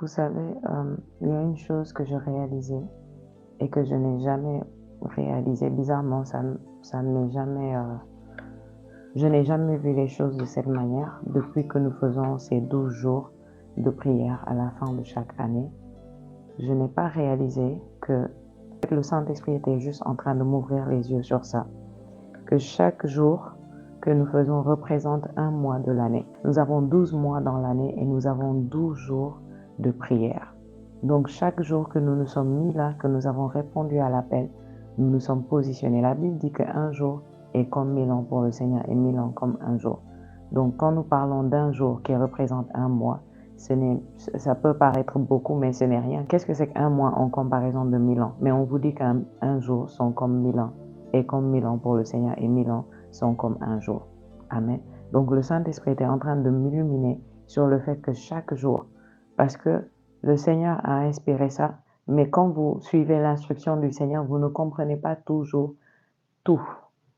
Vous savez, il y a une chose que je réalisais et que je n'ai jamais réalisée. Bizarrement, ça ne m'est jamais, je n'ai jamais vu les choses de cette manière depuis que nous faisons ces 12 jours de prière à la fin de chaque année. Je n'ai pas réalisé que le Saint-Esprit était juste en train de m'ouvrir les yeux sur ça. Que chaque jour que nous faisons représente un mois de l'année. Nous avons 12 mois dans l'année et nous avons 12 jours de prière. Donc chaque jour que nous nous sommes mis là, que nous avons répondu à l'appel, nous nous sommes positionnés. La Bible dit qu'un jour est comme 1000 ans pour le Seigneur et 1000 ans comme un jour. Donc quand nous parlons d'un jour qui représente un mois, ça peut paraître beaucoup, mais ce n'est rien. Qu'est-ce que c'est qu'un mois en comparaison de 1000 ans? Mais on vous dit qu'un jour sont comme 1000 ans et comme 1000 ans pour le Seigneur et 1000 ans sont comme un jour. Amen. Donc le Saint-Esprit était en train de m'illuminer sur le fait que chaque jour, parce que le Seigneur a inspiré ça, mais quand vous suivez l'instruction du Seigneur, vous ne comprenez pas toujours tout.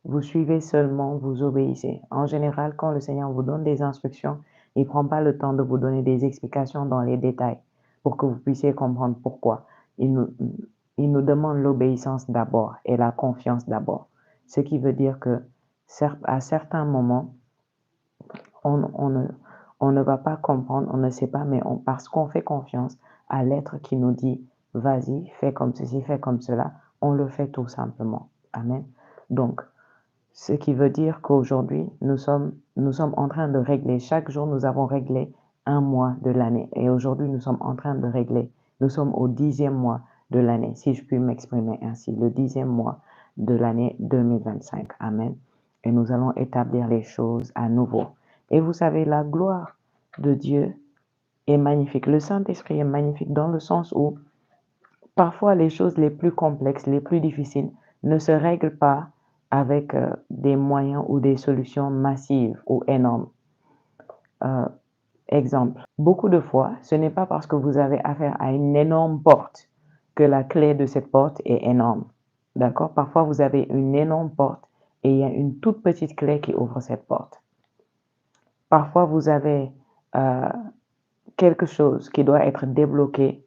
Vous suivez seulement, vous obéissez. En général, quand le Seigneur vous donne des instructions, il ne prend pas le temps de vous donner des explications dans les détails pour que vous puissiez comprendre pourquoi. Il nous demande l'obéissance d'abord et la confiance d'abord. Ce qui veut dire que à certains moments, on ne va pas comprendre, on ne sait pas, mais parce qu'on fait confiance à l'être qui nous dit, vas-y, fais comme ceci, fais comme cela, on le fait tout simplement. Amen. Donc, ce qui veut dire qu'aujourd'hui, nous sommes en train de régler, chaque jour, nous avons réglé un mois de l'année. Et aujourd'hui, nous sommes en train de régler, nous sommes au 10e mois de l'année, si je puis m'exprimer ainsi, le 10e mois de l'année 2025. Amen. Et nous allons établir les choses à nouveau. Et vous savez, la gloire de Dieu est magnifique. Le Saint-Esprit est magnifique dans le sens où parfois les choses les plus complexes, les plus difficiles ne se règlent pas avec des moyens ou des solutions massives ou énormes. Exemple, beaucoup de fois, ce n'est pas parce que vous avez affaire à une énorme porte que la clé de cette porte est énorme. D'accord? Parfois, vous avez une énorme porte et il y a une toute petite clé qui ouvre cette porte. Parfois, vous avez quelque chose qui doit être débloqué,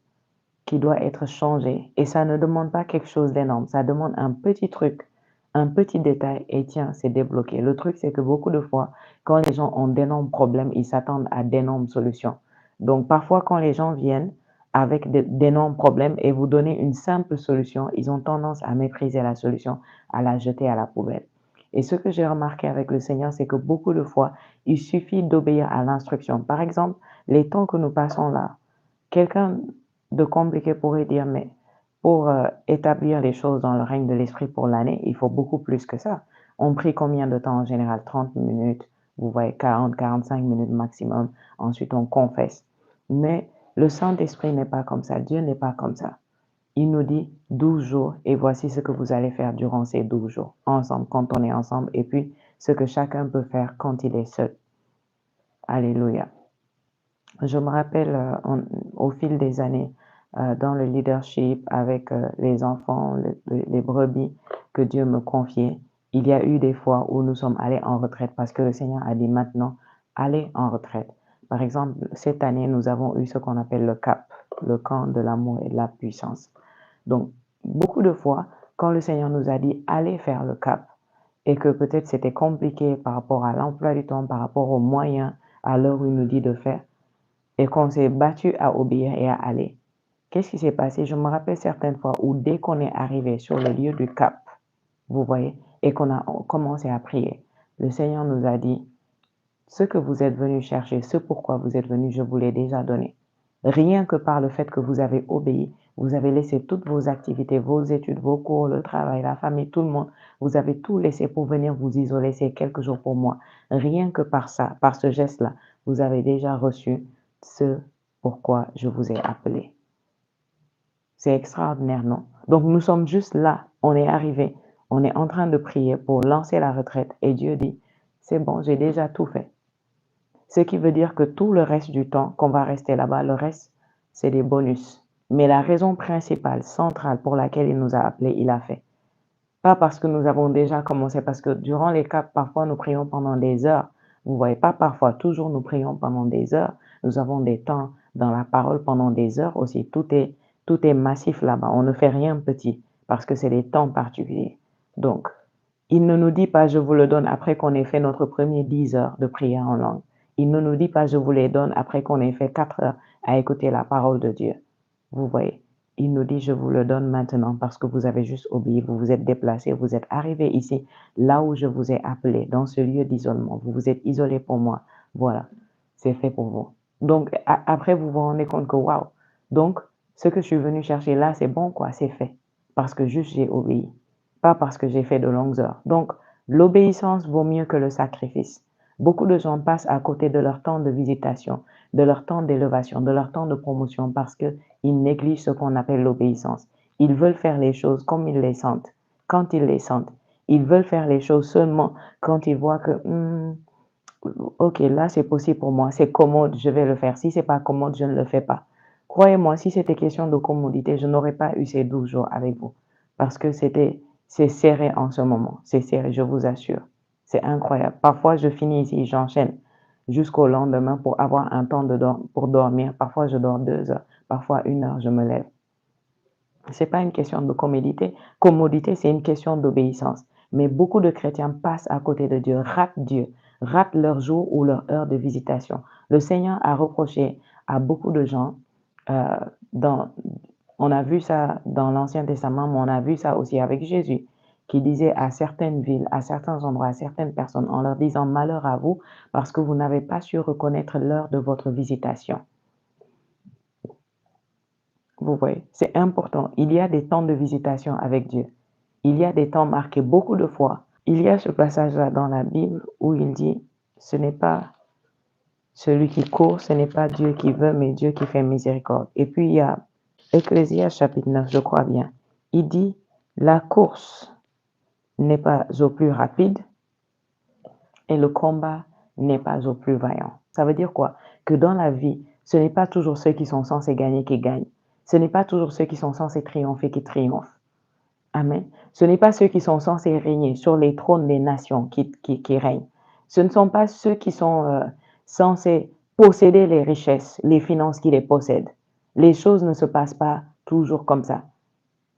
qui doit être changé. Et ça ne demande pas quelque chose d'énorme. Ça demande un petit truc, un petit détail et tiens, c'est débloqué. Le truc, c'est que beaucoup de fois, quand les gens ont d'énormes problèmes, ils s'attendent à d'énormes solutions. Donc, parfois, quand les gens viennent avec d'énormes problèmes et vous donnez une simple solution, ils ont tendance à mépriser la solution, à la jeter à la poubelle. Et ce que j'ai remarqué avec le Seigneur, c'est que beaucoup de fois, il suffit d'obéir à l'instruction. Par exemple, les temps que nous passons là, quelqu'un de compliqué pourrait dire, mais pour établir les choses dans le règne de l'esprit pour l'année, il faut beaucoup plus que ça. On prie combien de temps en général? 30 minutes, vous voyez, 40, 45 minutes maximum. Ensuite, on confesse. Mais le Saint-Esprit n'est pas comme ça. Dieu n'est pas comme ça. Il nous dit 12 jours et voici ce que vous allez faire durant ces 12 jours, ensemble, quand on est ensemble, et puis ce que chacun peut faire quand il est seul. Alléluia. Je me rappelle au fil des années, dans le leadership avec les enfants, les brebis que Dieu me confiait, il y a eu des fois où nous sommes allés en retraite parce que le Seigneur a dit maintenant, allez en retraite. Par exemple, cette année, nous avons eu ce qu'on appelle le CAP, le camp de l'amour et de la puissance. Donc, beaucoup de fois, quand le Seigneur nous a dit, allez faire le CAP, et que peut-être c'était compliqué par rapport à l'emploi du temps, par rapport aux moyens, à l'heure où il nous dit de faire, et qu'on s'est battu à obéir et à aller. Qu'est-ce qui s'est passé? Je me rappelle certaines fois où dès qu'on est arrivé sur le lieu du cap, vous voyez, et qu'on a commencé à prier, le Seigneur nous a dit, ce que vous êtes venu chercher, ce pourquoi vous êtes venu, je vous l'ai déjà donné. Rien que par le fait que vous avez obéi, vous avez laissé toutes vos activités, vos études, vos cours, le travail, la famille, tout le monde, vous avez tout laissé pour venir vous isoler ces quelques jours pour moi. Rien que par ça, par ce geste-là, vous avez déjà reçu ce pourquoi je vous ai appelé. C'est extraordinaire, non? Donc nous sommes juste là, on est arrivé, on est en train de prier pour lancer la retraite et Dieu dit, c'est bon, j'ai déjà tout fait. Ce qui veut dire que tout le reste du temps qu'on va rester là-bas, le reste, c'est des bonus. Mais la raison principale, centrale pour laquelle il nous a appelés, il a fait. Pas parce que nous avons déjà commencé, parce que durant les caps, parfois nous prions pendant des heures. Vous voyez, pas parfois, toujours nous prions pendant des heures. Nous avons des temps dans la parole pendant des heures aussi. Tout est massif là-bas. On ne fait rien petit parce que c'est des temps particuliers. Donc, il ne nous dit pas, je vous le donne après qu'on ait fait notre premier 10 heures de prière en langue. Il ne nous dit pas, je vous les donne après qu'on ait fait 4 heures à écouter la parole de Dieu. Vous voyez, il nous dit, je vous le donne maintenant parce que vous avez juste obéi, vous vous êtes déplacé, vous êtes arrivé ici, là où je vous ai appelé, dans ce lieu d'isolement. Vous vous êtes isolé pour moi. Voilà, c'est fait pour vous. Donc, après, vous vous rendez compte que, waouh, donc, ce que je suis venu chercher là, c'est bon, quoi, c'est fait. Parce que juste j'ai obéi, pas parce que j'ai fait de longues heures. Donc, l'obéissance vaut mieux que le sacrifice. Beaucoup de gens passent à côté de leur temps de visitation, de leur temps d'élévation, de leur temps de promotion parce qu'ils négligent ce qu'on appelle l'obéissance. Ils veulent faire les choses comme ils les sentent, quand ils les sentent. Ils veulent faire les choses seulement quand ils voient que, ok, là c'est possible pour moi, c'est commode, je vais le faire. Si c'est pas commode, je ne le fais pas. Croyez-moi, si c'était question de commodité, je n'aurais pas eu ces 12 jours avec vous parce que c'est serré en ce moment. C'est serré, je vous assure. C'est incroyable. Parfois, je finis ici, j'enchaîne jusqu'au lendemain pour avoir un temps pour dormir. Parfois, je dors 2 heures. Parfois, 1 heure, je me lève. C'est pas une question de commodité. Commodité, c'est une question d'obéissance. Mais beaucoup de chrétiens passent à côté de Dieu, ratent leur jour ou leur heure de visitation. Le Seigneur a reproché à beaucoup de gens, euh, dans, on a vu ça dans l'Ancien Testament, mais on a vu ça aussi avec Jésus, qui disait à certaines villes, à certains endroits, à certaines personnes, en leur disant malheur à vous, parce que vous n'avez pas su reconnaître l'heure de votre visitation. Vous voyez, c'est important. Il y a des temps de visitation avec Dieu. Il y a des temps marqués beaucoup de fois. Il y a ce passage-là dans la Bible où il dit, ce n'est pas celui qui court, ce n'est pas Dieu qui veut, mais Dieu qui fait miséricorde. Et puis il y a Ecclésiaste chapitre 9, je crois bien. Il dit, la course n'est pas au plus rapide et le combat n'est pas au plus vaillant. Ça veut dire quoi? Que dans la vie, ce n'est pas toujours ceux qui sont censés gagner qui gagnent. Ce n'est pas toujours ceux qui sont censés triompher qui triomphent. Amen. Ce n'est pas ceux qui sont censés régner sur les trônes des nations qui règnent. Ce ne sont pas ceux qui sont censés posséder les richesses, les finances qui les possèdent. Les choses ne se passent pas toujours comme ça.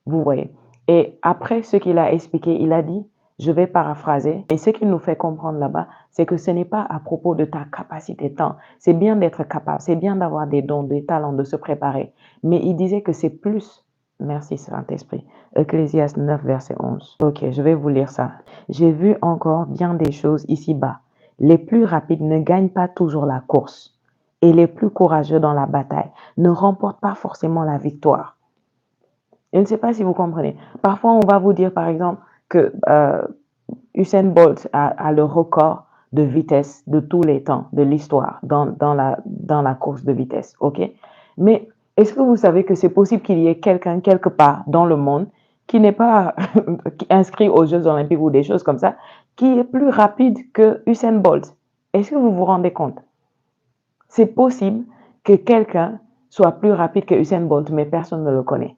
Vous voyez. Et après ce qu'il a expliqué, il a dit, je vais paraphraser, et ce qu'il nous fait comprendre là-bas, c'est que ce n'est pas à propos de ta capacité tant. C'est bien d'être capable, c'est bien d'avoir des dons, des talents, de se préparer. Mais il disait que c'est plus. Merci Saint-Esprit. Ecclésiaste 9, verset 11. Ok, je vais vous lire ça. J'ai vu encore bien des choses ici-bas. Les plus rapides ne gagnent pas toujours la course, et les plus courageux dans la bataille ne remportent pas forcément la victoire. Je ne sais pas si vous comprenez. Parfois, on va vous dire, par exemple, que Usain Bolt a le record de vitesse de tous les temps, de l'histoire, dans la course de vitesse. OK? Mais est-ce que vous savez que c'est possible qu'il y ait quelqu'un quelque part dans le monde qui n'est pas inscrit aux Jeux Olympiques ou des choses comme ça, qui est plus rapide que Usain Bolt? Est-ce que vous vous rendez compte? C'est possible que quelqu'un soit plus rapide que Usain Bolt, mais personne ne le connaît.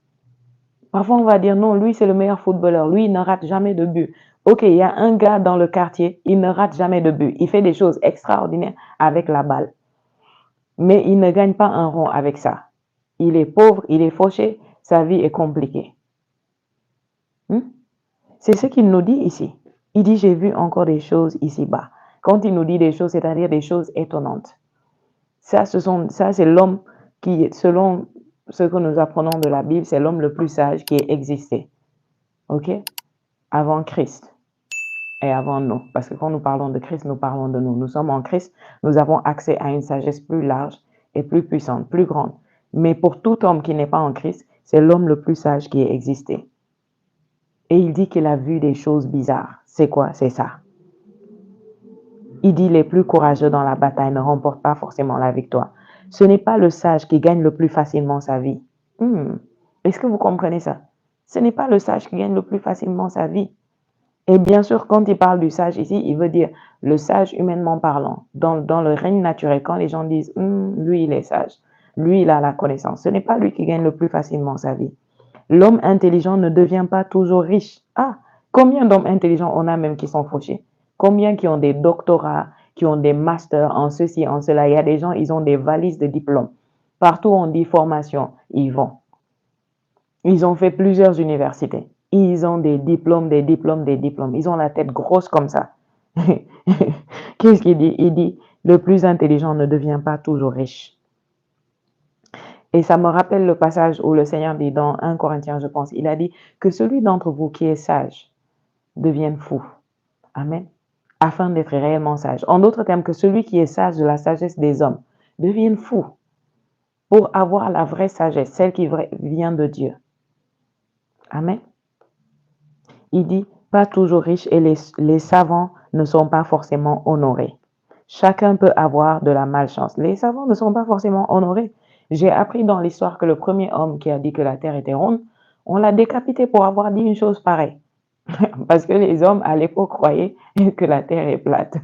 Parfois, on va dire non, lui, c'est le meilleur footballeur. Lui, il ne rate jamais de but. OK, il y a un gars dans le quartier, il ne rate jamais de but. Il fait des choses extraordinaires avec la balle. Mais il ne gagne pas un rond avec ça. Il est pauvre, il est fauché, sa vie est compliquée. C'est ce qu'il nous dit ici. Il dit, j'ai vu encore des choses ici-bas. Quand il nous dit des choses, c'est-à-dire des choses étonnantes. Ça, c'est l'homme qui, selon ce que nous apprenons de la Bible, c'est l'homme le plus sage qui ait existé. OK? Avant Christ et avant nous. Parce que quand nous parlons de Christ, nous parlons de nous. Nous sommes en Christ, nous avons accès à une sagesse plus large et plus puissante, plus grande. Mais pour tout homme qui n'est pas en Christ, c'est l'homme le plus sage qui ait existé. Et il dit qu'il a vu des choses bizarres. C'est quoi? C'est ça. Il dit les plus courageux dans la bataille ne remportent pas forcément la victoire. Ce n'est pas le sage qui gagne le plus facilement sa vie. Est-ce que vous comprenez ça? Ce n'est pas le sage qui gagne le plus facilement sa vie. Et bien sûr, quand il parle du sage ici, il veut dire le sage humainement parlant. Dans le règne naturel, quand les gens disent lui, il est sage, lui, il a la connaissance, ce n'est pas lui qui gagne le plus facilement sa vie. L'homme intelligent ne devient pas toujours riche. Ah, combien d'hommes intelligents on a même qui sont fauchés? Combien qui ont des doctorats, qui ont des masters en ceci, en cela? Il y a des gens, ils ont des valises de diplômes. Partout où on dit formation, ils vont. Ils ont fait plusieurs universités. Ils ont des diplômes, des diplômes, des diplômes. Ils ont la tête grosse comme ça. Qu'est-ce qu'il dit? Il dit, le plus intelligent ne devient pas toujours riche. Et ça me rappelle le passage où le Seigneur dit dans 1 Corinthiens, je pense, il a dit que celui d'entre vous qui est sage devienne fou. Amen. Afin d'être réellement sage. En d'autres termes, que celui qui est sage de la sagesse des hommes devienne fou pour avoir la vraie sagesse, celle qui vient de Dieu. Amen. Il dit, pas toujours riche et les savants ne sont pas forcément honorés. Chacun peut avoir de la malchance. Les savants ne sont pas forcément honorés. J'ai appris dans l'histoire que le premier homme qui a dit que la terre était ronde, on l'a décapité pour avoir dit une chose pareille. Parce que les hommes à l'époque croyaient que la terre est plate.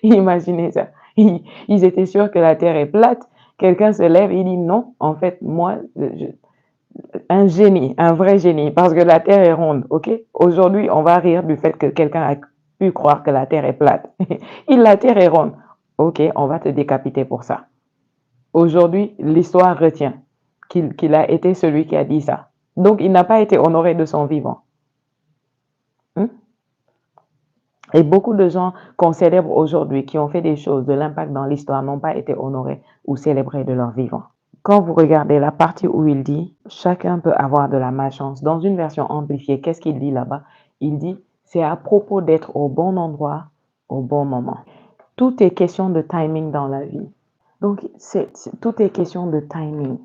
Imaginez ça. Ils étaient sûrs que la terre est plate. Quelqu'un se lève et il dit non, en fait, moi, un génie, un vrai génie, parce que la terre est ronde, ok? Aujourd'hui, on va rire du fait que quelqu'un a pu croire que la terre est plate. La terre est ronde. Ok, on va te décapiter pour ça. Aujourd'hui, l'histoire retient qu'il a été celui qui a dit ça. Donc, il n'a pas été honoré de son vivant. Et beaucoup de gens qu'on célèbre aujourd'hui, qui ont fait des choses de l'impact dans l'histoire, n'ont pas été honorés ou célébrés de leur vivant. Quand vous regardez la partie où il dit « Chacun peut avoir de la malchance », dans une version amplifiée, qu'est-ce qu'il dit là-bas? Il dit « C'est à propos d'être au bon endroit, au bon moment ». Tout est question de timing dans la vie. Donc, tout est question de timing.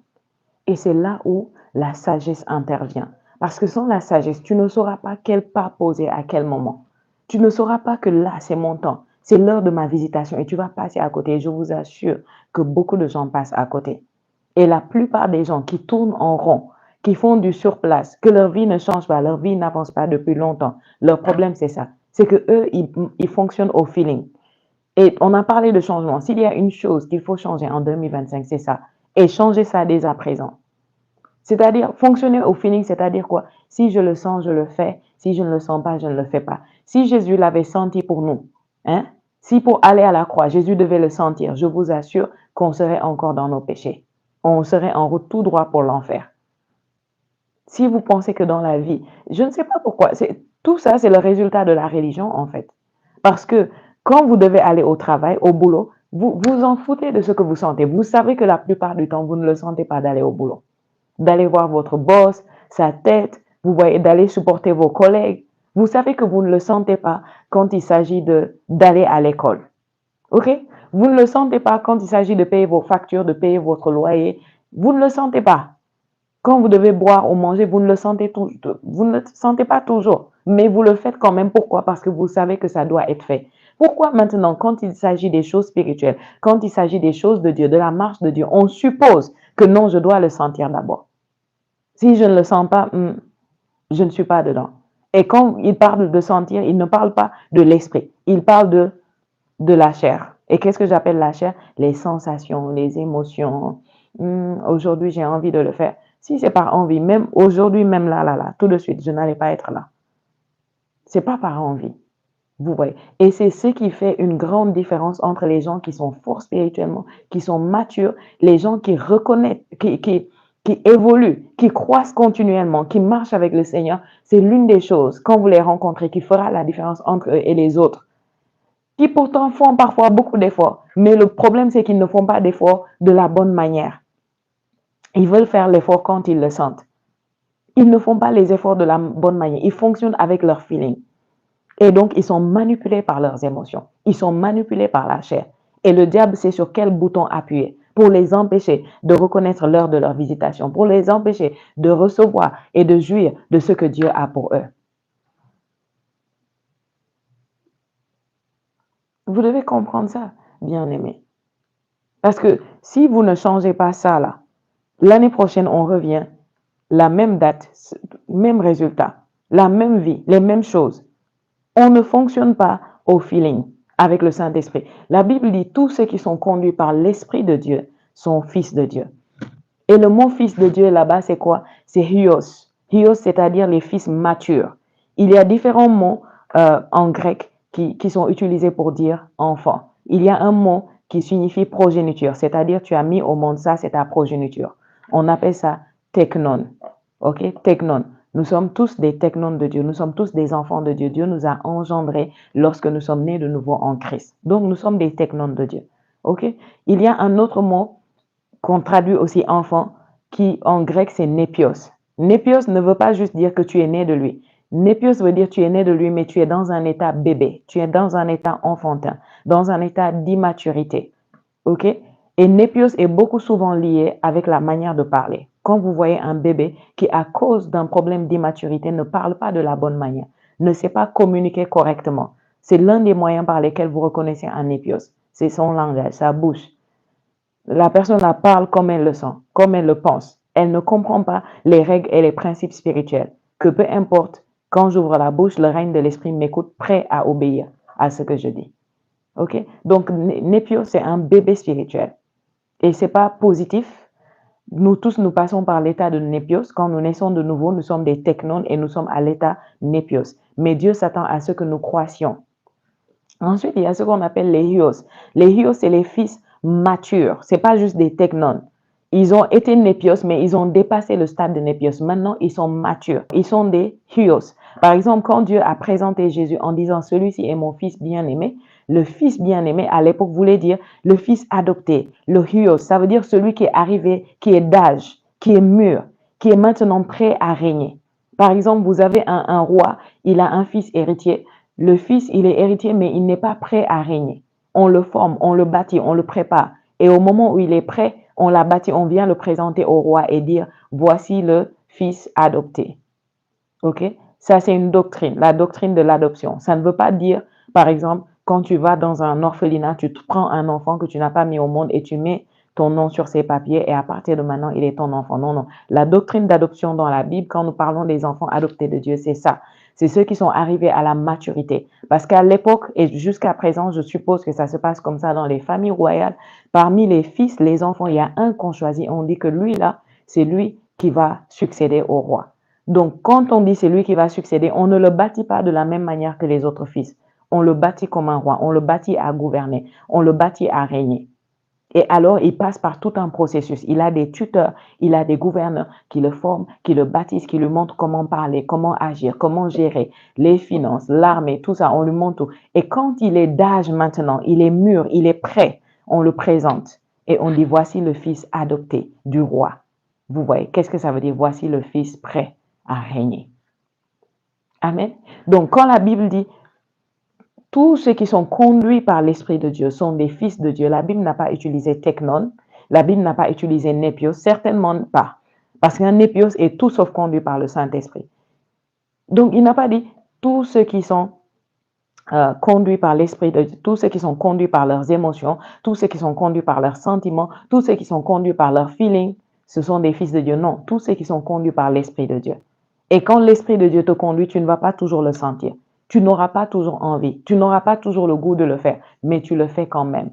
Et c'est là où la sagesse intervient. Parce que sans la sagesse, tu ne sauras pas quel pas poser à quel moment. Tu ne sauras pas que là, c'est mon temps. C'est l'heure de ma visitation et tu vas passer à côté. Et je vous assure que beaucoup de gens passent à côté. Et la plupart des gens qui tournent en rond, qui font du surplace, que leur vie ne change pas, leur vie n'avance pas depuis longtemps, leur problème, c'est ça. C'est que eux, ils fonctionnent au feeling. Et on a parlé de changement. S'il y a une chose qu'il faut changer en 2025, c'est ça. Et changer ça dès à présent. C'est-à-dire, fonctionner au feeling, c'est-à-dire quoi? Si je le sens, je le fais. Si je ne le sens pas, je ne le fais pas. Si Jésus l'avait senti pour nous, hein? Si pour aller à la croix, Jésus devait le sentir, je vous assure qu'on serait encore dans nos péchés. On serait en route tout droit pour l'enfer. Si vous pensez que dans la vie, je ne sais pas pourquoi, tout ça, c'est le résultat de la religion, en fait. Parce que quand vous devez aller au travail, au boulot, vous vous en foutez de ce que vous sentez. Vous savez que la plupart du temps, vous ne le sentez pas d'aller au boulot. D'aller voir votre boss, sa tête, vous voyez, d'aller supporter vos collègues. Vous savez que vous ne le sentez pas quand il s'agit d'aller à l'école. OK? Vous ne le sentez pas quand il s'agit de payer vos factures, de payer votre loyer. Vous ne le sentez pas. Quand vous devez boire ou manger, vous ne le sentez pas toujours. Mais vous le faites quand même. Pourquoi? Parce que vous savez que ça doit être fait. Pourquoi maintenant, quand il s'agit des choses spirituelles, quand il s'agit des choses de Dieu, de la marche de Dieu, on suppose que non, je dois le sentir d'abord. Si je ne le sens pas, je ne suis pas dedans. Et quand il parle de sentir, il ne parle pas de l'esprit. Il parle de la chair. Et qu'est-ce que j'appelle la chair? Les sensations, les émotions. Aujourd'hui, j'ai envie de le faire. Si c'est par envie, même aujourd'hui, même là, tout de suite, je n'allais pas être là. C'est pas par envie. Vous voyez. Et c'est ce qui fait une grande différence entre les gens qui sont forts spirituellement, qui sont matures, les gens qui reconnaissent, qui évoluent, qui croissent continuellement, qui marchent avec le Seigneur. C'est l'une des choses, quand vous les rencontrez, qui fera la différence entre eux et les autres. Qui pourtant font parfois beaucoup d'efforts. Mais le problème, c'est qu'ils ne font pas d'efforts de la bonne manière. Ils veulent faire l'effort quand ils le sentent. Ils ne font pas les efforts de la bonne manière. Ils fonctionnent avec leur feeling. Et donc, ils sont manipulés par leurs émotions. Ils sont manipulés par la chair. Et le diable sait sur quel bouton appuyer pour les empêcher de reconnaître l'heure de leur visitation, pour les empêcher de recevoir et de jouir de ce que Dieu a pour eux. Vous devez comprendre ça, bien-aimés. Parce que si vous ne changez pas ça, là, l'année prochaine, on revient, la même date, même résultat, la même vie, les mêmes choses. On ne fonctionne pas au feeling avec le Saint-Esprit. La Bible dit tous ceux qui sont conduits par l'Esprit de Dieu sont fils de Dieu. Et le mot fils de Dieu là-bas, c'est quoi? C'est huios. Huios, c'est-à-dire les fils matures. Il y a différents mots en grec qui sont utilisés pour dire enfant. Il y a un mot qui signifie progéniture, c'est-à-dire tu as mis au monde ça, c'est ta progéniture. On appelle ça teknon. Ok, teknon. Nous sommes tous des teknons de Dieu, nous sommes tous des enfants de Dieu. Dieu nous a engendrés lorsque nous sommes nés de nouveau en Christ. Donc nous sommes des teknons de Dieu. Ok, il y a un autre mot qu'on traduit aussi enfant, qui en grec c'est népios. Népios ne veut pas juste dire que tu es né de lui. Népios veut dire tu es né de lui, mais tu es dans un état bébé, tu es dans un état enfantin, dans un état d'immaturité. Ok? Et népios est beaucoup souvent lié avec la manière de parler. Quand vous voyez un bébé qui, à cause d'un problème d'immaturité, ne parle pas de la bonne manière, ne sait pas communiquer correctement, c'est l'un des moyens par lesquels vous reconnaissez un népios. C'est son langage, sa bouche. La personne la parle comme elle le sent, comme elle le pense. Elle ne comprend pas les règles et les principes spirituels. Que peu importe, quand j'ouvre la bouche, le règne de l'esprit m'écoute, prêt à obéir à ce que je dis. Ok? Donc, Népio, c'est un bébé spirituel. Et c'est pas positif. Nous tous, nous passons par l'état de népios. Quand nous naissons de nouveau, nous sommes des technones et nous sommes à l'état népios. Mais Dieu s'attend à ce que nous croissions. Ensuite, il y a ce qu'on appelle les hyos. Les hyos, c'est les fils matures. C'est pas juste des technones. Ils ont été népios, mais ils ont dépassé le stade de népios. Maintenant, ils sont matures. Ils sont des hyos. Par exemple, quand Dieu a présenté Jésus en disant « Celui-ci est mon fils bien-aimé », le fils bien-aimé, à l'époque, voulait dire le fils adopté, le hyos. Ça veut dire celui qui est arrivé, qui est d'âge, qui est mûr, qui est maintenant prêt à régner. Par exemple, vous avez un roi, il a un fils héritier. Le fils, il est héritier, mais il n'est pas prêt à régner. On le forme, on le bâtit, on le prépare. Et au moment où il est prêt, on l'a bâti, on vient le présenter au roi et dire, voici le fils adopté. OK? Ça, c'est une doctrine, la doctrine de l'adoption. Ça ne veut pas dire, par exemple, quand tu vas dans un orphelinat, tu te prends un enfant que tu n'as pas mis au monde et tu mets ton nom sur ses papiers et à partir de maintenant, il est ton enfant. Non, non. La doctrine d'adoption dans la Bible, quand nous parlons des enfants adoptés de Dieu, c'est ça. C'est ceux qui sont arrivés à la maturité. Parce qu'à l'époque et jusqu'à présent, je suppose que ça se passe comme ça dans les familles royales. Parmi les fils, les enfants, il y a un qu'on choisit. On dit que lui, là, c'est lui qui va succéder au roi. Donc, quand on dit c'est lui qui va succéder, on ne le bâtit pas de la même manière que les autres fils. On le bâtit comme un roi, on le bâtit à gouverner, on le bâtit à régner. Et alors, il passe par tout un processus. Il a des tuteurs, il a des gouverneurs qui le forment, qui le bâtissent, qui lui montrent comment parler, comment agir, comment gérer les finances, l'armée, tout ça, on lui montre tout. Et quand il est d'âge maintenant, il est mûr, il est prêt, on le présente. Et on dit, voici le fils adopté du roi. Vous voyez, qu'est-ce que ça veut dire? Voici le fils prêt à régner. Amen. Donc, quand la Bible dit tous ceux qui sont conduits par l'Esprit de Dieu sont des fils de Dieu, la Bible n'a pas utilisé teknon, la Bible n'a pas utilisé népios, certainement pas. Parce qu'un népios est tout sauf conduit par le Saint-Esprit. Donc, il n'a pas dit tous ceux qui sont conduits par l'Esprit de Dieu, tous ceux qui sont conduits par leurs émotions, tous ceux qui sont conduits par leurs sentiments, tous ceux qui sont conduits par leurs feelings, ce sont des fils de Dieu. Non, tous ceux qui sont conduits par l'Esprit de Dieu. Et quand l'Esprit de Dieu te conduit, tu ne vas pas toujours le sentir. Tu n'auras pas toujours envie. Tu n'auras pas toujours le goût de le faire. Mais tu le fais quand même.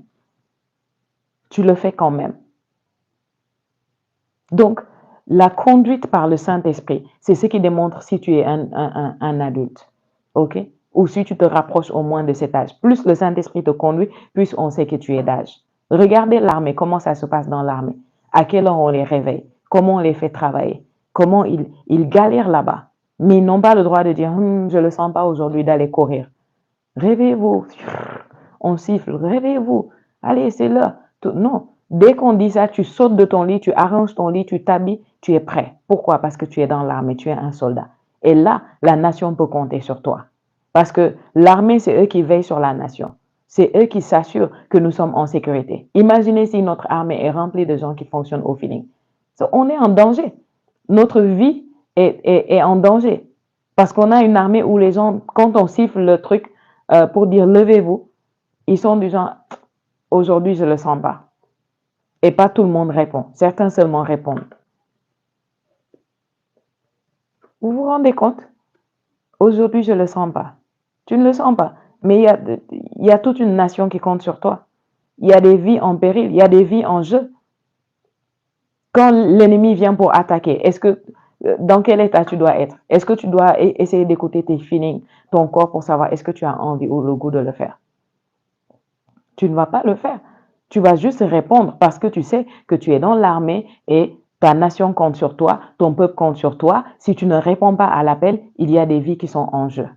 Tu le fais quand même. Donc, la conduite par le Saint-Esprit, c'est ce qui démontre si tu es un adulte. OK? Ou si tu te rapproches au moins de cet âge. Plus le Saint-Esprit te conduit, plus on sait que tu es d'âge. Regardez l'armée, comment ça se passe dans l'armée. À quelle heure on les réveille? Comment on les fait travailler? Comment ils galèrent là-bas? Mais ils n'ont pas le droit de dire, je ne le sens pas aujourd'hui d'aller courir. Réveillez-vous. On siffle, réveillez-vous. Allez, c'est l'heure. Non. Dès qu'on dit ça, tu sautes de ton lit, tu arranges ton lit, tu t'habilles, tu es prêt. Pourquoi? Parce que tu es dans l'armée, tu es un soldat. Et là, la nation peut compter sur toi. Parce que l'armée, c'est eux qui veillent sur la nation. C'est eux qui s'assurent que nous sommes en sécurité. Imaginez si notre armée est remplie de gens qui fonctionnent au feeling. On est en danger. Notre vie est en danger. Parce qu'on a une armée où les gens, quand on siffle le truc pour dire levez-vous, ils sont du genre aujourd'hui je ne le sens pas. Et pas tout le monde répond. Certains seulement répondent. Vous vous rendez compte? Aujourd'hui je ne le sens pas. Tu ne le sens pas. Mais il y a toute une nation qui compte sur toi. Il y a des vies en péril, il y a des vies en jeu. Quand l'ennemi vient pour attaquer, dans quel état tu dois être? Est-ce que tu dois essayer d'écouter tes feelings, ton corps pour savoir est-ce que tu as envie ou le goût de le faire? Tu ne vas pas le faire. Tu vas juste répondre parce que tu sais que tu es dans l'armée et ta nation compte sur toi, ton peuple compte sur toi. Si tu ne réponds pas à l'appel, il y a des vies qui sont en jeu.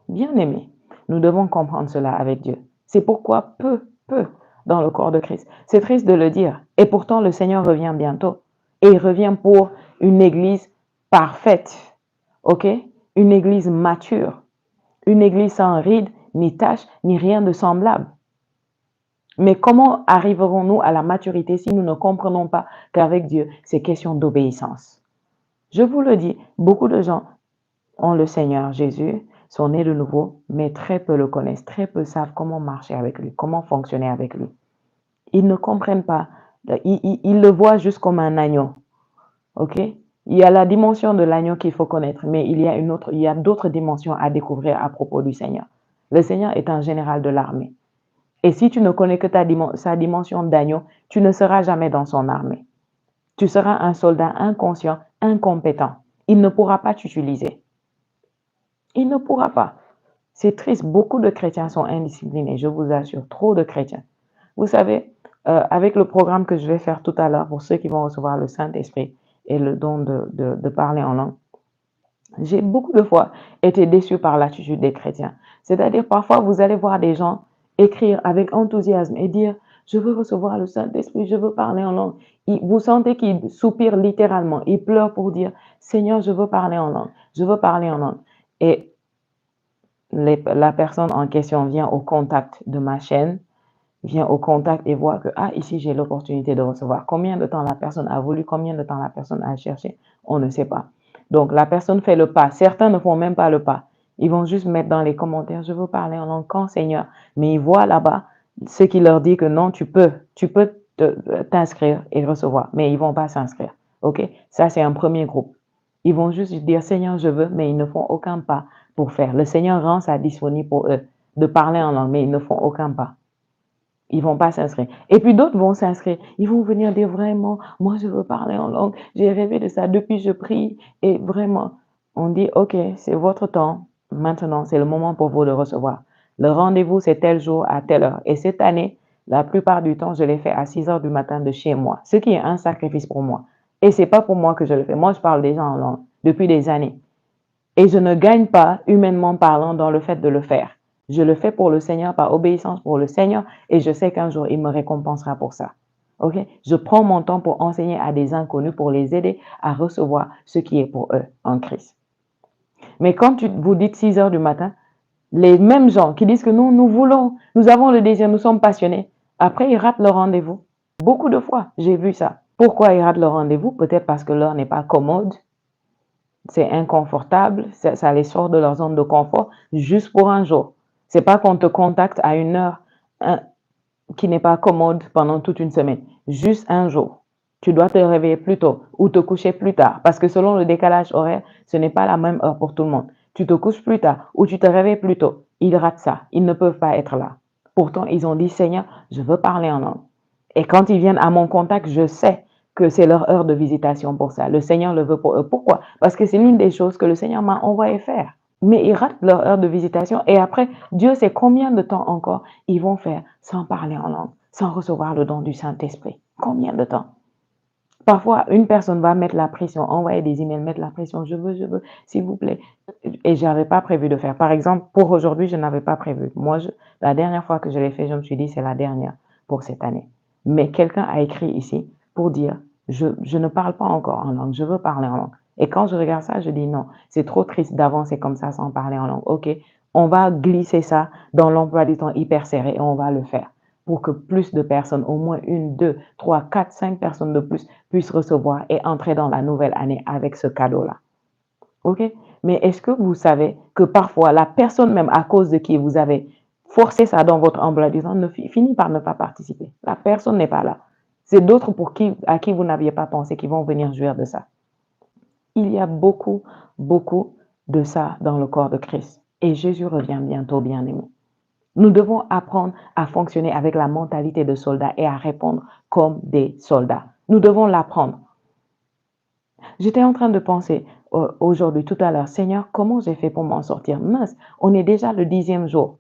Bien-aimés, nous devons comprendre cela avec Dieu. C'est pourquoi peu dans le corps de Christ. C'est triste de le dire. Et pourtant, le Seigneur revient bientôt. Et il revient pour une église parfaite. OK? Une église mature. Une église sans ride, ni tache, ni rien de semblable. Mais comment arriverons-nous à la maturité si nous ne comprenons pas qu'avec Dieu, c'est question d'obéissance? Je vous le dis, beaucoup de gens ont le Seigneur Jésus, sont nés de nouveau, mais très peu le connaissent, très peu savent comment marcher avec lui, comment fonctionner avec lui. Ils ne comprennent pas, ils le voient juste comme un agneau, ok? Il y a la dimension de l'agneau qu'il faut connaître, mais il y a d'autres dimensions à découvrir à propos du Seigneur. Le Seigneur est un général de l'armée. Et si tu ne connais que sa dimension d'agneau, tu ne seras jamais dans son armée. Tu seras un soldat inconscient, incompétent. Il ne pourra pas t'utiliser. Il ne pourra pas. C'est triste, beaucoup de chrétiens sont indisciplinés, je vous assure, trop de chrétiens. Vous savez, avec le programme que je vais faire tout à l'heure pour ceux qui vont recevoir le Saint-Esprit et le don de parler en langue, j'ai beaucoup de fois été déçu par l'attitude des chrétiens. C'est-à-dire, parfois, vous allez voir des gens écrire avec enthousiasme et dire, je veux recevoir le Saint-Esprit, je veux parler en langue. Vous sentez qu'ils soupirent littéralement, ils pleurent pour dire, Seigneur, je veux parler en langue, je veux parler en langue. Et la personne en question vient au contact de ma chaîne, vient au contact et voit que, ah, ici, j'ai l'opportunité de recevoir. Combien de temps la personne a voulu, combien de temps la personne a cherché, on ne sait pas. Donc, la personne fait le pas. Certains ne font même pas le pas. Ils vont juste mettre dans les commentaires, je veux parler en langue quand, Seigneur. Mais ils voient là-bas ce qui leur dit que non, tu peux t'inscrire et recevoir. Mais ils vont pas s'inscrire. OK? Ça, c'est un premier groupe. Ils vont juste dire, Seigneur, je veux, mais ils ne font aucun pas pour faire. Le Seigneur rend ça disponible pour eux de parler en langue, mais ils ne font aucun pas. Ils vont pas s'inscrire. Et puis d'autres vont s'inscrire. Ils vont venir dire vraiment, moi je veux parler en langue. J'ai rêvé de ça depuis je prie. Et vraiment, on dit, OK, c'est votre temps. Maintenant, c'est le moment pour vous de recevoir. Le rendez-vous, c'est tel jour à telle heure. Et cette année, la plupart du temps, je l'ai fait à 6 heures du matin de chez moi, ce qui est un sacrifice pour moi. Et c'est pas pour moi que je le fais. Moi, je parle déjà en langue depuis des années. Et je ne gagne pas, humainement parlant, dans le fait de le faire. Je le fais pour le Seigneur, par obéissance pour le Seigneur, et je sais qu'un jour, il me récompensera pour ça. OK? Je prends mon temps pour enseigner à des inconnus, pour les aider à recevoir ce qui est pour eux en Christ. Mais quand vous dites 6 heures du matin, les mêmes gens qui disent que non, nous voulons, nous avons le désir, nous sommes passionnés, après, ils ratent le rendez-vous. Beaucoup de fois, j'ai vu ça. Pourquoi ils ratent le rendez-vous? Peut-être parce que l'heure n'est pas commode, c'est inconfortable, ça les sort de leur zone de confort juste pour un jour. C'est pas qu'on te contacte à une heure qui n'est pas commode pendant toute une semaine, juste un jour. Tu dois te réveiller plus tôt ou te coucher plus tard parce que selon le décalage horaire, ce n'est pas la même heure pour tout le monde. Tu te couches plus tard ou tu te réveilles plus tôt. Ils ratent ça. Ils ne peuvent pas être là. Pourtant, ils ont dit, Seigneur, je veux parler en langue. Et quand ils viennent à mon contact, je sais que c'est leur heure de visitation pour ça. Le Seigneur le veut pour eux. Pourquoi? Parce que c'est l'une des choses que le Seigneur m'a envoyé faire. Mais ils ratent leur heure de visitation et après, Dieu sait combien de temps encore ils vont faire sans parler en langue, sans recevoir le don du Saint-Esprit. Combien de temps? Parfois, une personne va mettre la pression, envoyer des emails, mettre la pression, je veux, s'il vous plaît. Et je n'avais pas prévu de faire. Par exemple, pour aujourd'hui, je n'avais pas prévu. Moi, la dernière fois que je l'ai fait, je me suis dit, c'est la dernière pour cette année. Mais quelqu'un a écrit ici pour dire, je ne parle pas encore en langue, je veux parler en langue. Et quand je regarde ça, je dis non, c'est trop triste d'avancer comme ça sans parler en langue. OK, on va glisser ça dans l'emploi du temps hyper serré et on va le faire pour que plus de personnes, au moins 1, 2, 3, 4, 5 personnes de plus puissent recevoir et entrer dans la nouvelle année avec ce cadeau-là. OK? Mais est-ce que vous savez que parfois, la personne même à cause de qui vous avez forcé ça dans votre emploi du temps finit par ne pas participer. La personne n'est pas là. C'est d'autres à qui vous n'aviez pas pensé qui vont venir jouir de ça. Il y a beaucoup, beaucoup de ça dans le corps de Christ. Et Jésus revient bientôt, bien-aimés. Nous devons apprendre à fonctionner avec la mentalité de soldats et à répondre comme des soldats. Nous devons l'apprendre. J'étais en train de penser aujourd'hui, tout à l'heure, Seigneur, comment j'ai fait pour m'en sortir? Mince, on est déjà le 10e jour.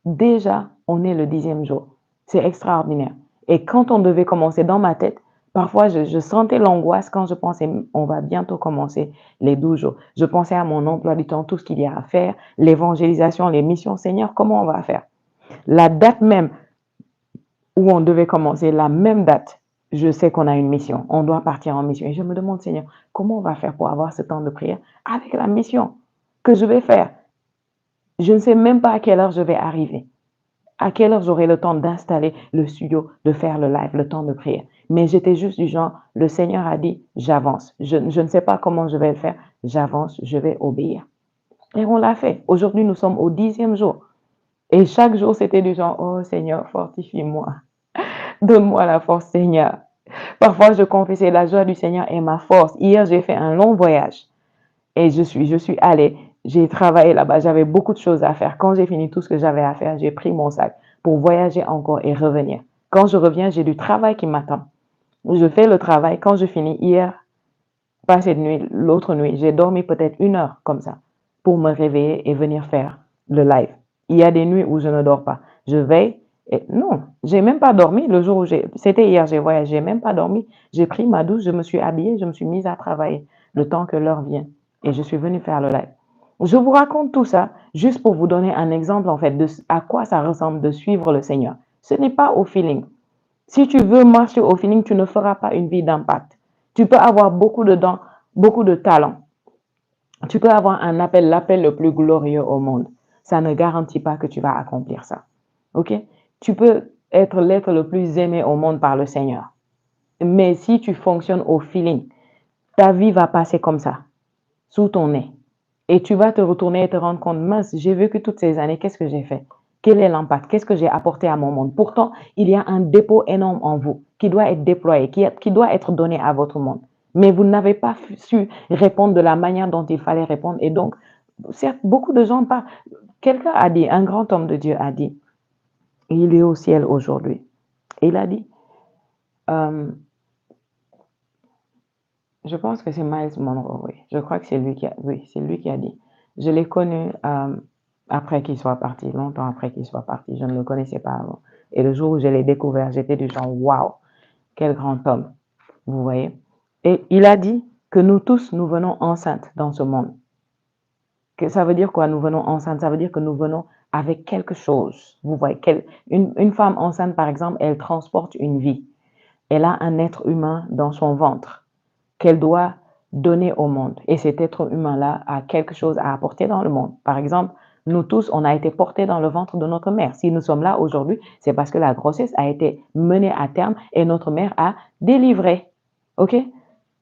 Déjà, on est le 10e jour. C'est extraordinaire. Et quand on devait commencer dans ma tête, parfois je sentais l'angoisse quand je pensais, on va bientôt commencer les 12 jours. Je pensais à mon emploi du temps, tout ce qu'il y a à faire, l'évangélisation, les missions. Seigneur, comment on va faire? La date même où on devait commencer, la même date, je sais qu'on a une mission. On doit partir en mission. Et je me demande, Seigneur, comment on va faire pour avoir ce temps de prière avec la mission que je vais faire? Je ne sais même pas à quelle heure je vais arriver. À quelle heure j'aurai le temps d'installer le studio, de faire le live, le temps de prière. Mais j'étais juste du genre, le Seigneur a dit, j'avance. Je ne sais pas comment je vais le faire. J'avance, je vais obéir. Et on l'a fait. Aujourd'hui, nous sommes au 10e jour. Et chaque jour, c'était du genre, oh Seigneur, fortifie-moi. Donne-moi la force, Seigneur. Parfois, je confessais, la joie du Seigneur est ma force. Hier, j'ai fait un long voyage et je suis allée. J'ai travaillé là-bas. J'avais beaucoup de choses à faire. Quand j'ai fini tout ce que j'avais à faire, j'ai pris mon sac pour voyager encore et revenir. Quand je reviens, j'ai du travail qui m'attend. Je fais le travail. Quand je finis hier, pas cette nuit, l'autre nuit, j'ai dormi peut-être 1 heure comme ça pour me réveiller et venir faire le live. Il y a des nuits où je ne dors pas. Je veille et non, j'ai même pas dormi le jour où c'était hier, j'ai voyagé, j'ai même pas dormi. J'ai pris ma douche, je me suis habillée, je me suis mise à travailler le temps que l'heure vient et je suis venue faire le live. Je vous raconte tout ça juste pour vous donner un exemple en fait de à quoi ça ressemble de suivre le Seigneur. Ce n'est pas au feeling. Si tu veux marcher au feeling, tu ne feras pas une vie d'impact. Tu peux avoir beaucoup de dons, beaucoup de talent. Tu peux avoir un appel, l'appel le plus glorieux au monde. Ça ne garantit pas que tu vas accomplir ça. OK? Tu peux être l'être le plus aimé au monde par le Seigneur. Mais si tu fonctionnes au feeling, ta vie va passer comme ça, sous ton nez. Et tu vas te retourner et te rendre compte, mince, j'ai vécu toutes ces années, qu'est-ce que j'ai fait? Quel est l'impact? Qu'est-ce que j'ai apporté à mon monde? Pourtant, il y a un dépôt énorme en vous qui doit être déployé, qui doit être donné à votre monde. Mais vous n'avez pas su répondre de la manière dont il fallait répondre. Et donc, certes, beaucoup de gens parlent. Quelqu'un a dit, un grand homme de Dieu a dit, il est au ciel aujourd'hui. Et il a dit, je pense que c'est Miles Monroe, oui. Je crois que c'est lui qui a dit. Je l'ai connu après qu'il soit parti, longtemps après qu'il soit parti. Je ne le connaissais pas avant. Et le jour où je l'ai découvert, j'étais du genre, waouh, quel grand homme. Vous voyez? Et il a dit que nous tous, nous venons enceintes dans ce monde. Que ça veut dire quoi, nous venons enceintes? Ça veut dire que nous venons avec quelque chose. Vous voyez, une femme enceinte, par exemple, elle transporte une vie. Elle a un être humain dans son ventre qu'elle doit donner au monde. Et cet être humain-là a quelque chose à apporter dans le monde. Par exemple, nous tous, on a été portés dans le ventre de notre mère. Si nous sommes là aujourd'hui, c'est parce que la grossesse a été menée à terme et notre mère a délivré. OK?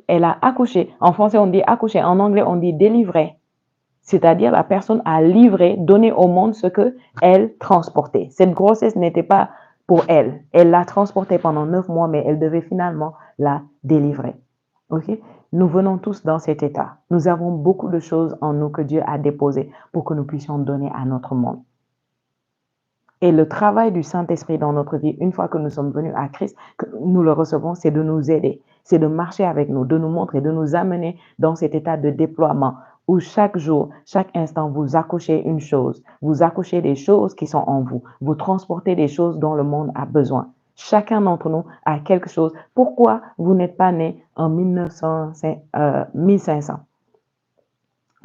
Elle a accouché. En français, on dit accoucher. En anglais, on dit délivrer. C'est-à-dire la personne a livré, donné au monde ce qu'elle transportait. Cette grossesse n'était pas pour elle. Elle l'a transportée pendant 9 mois, mais elle devait finalement la délivrer. OK? Nous venons tous dans cet état. Nous avons beaucoup de choses en nous que Dieu a déposées pour que nous puissions donner à notre monde. Et le travail du Saint-Esprit dans notre vie, une fois que nous sommes venus à Christ, que nous le recevons, c'est de nous aider, c'est de marcher avec nous, de nous montrer, de nous amener dans cet état de déploiement où chaque jour, chaque instant, vous accouchez une chose, vous accouchez des choses qui sont en vous, vous transportez des choses dont le monde a besoin. Chacun d'entre nous a quelque chose. Pourquoi vous n'êtes pas né en 1500?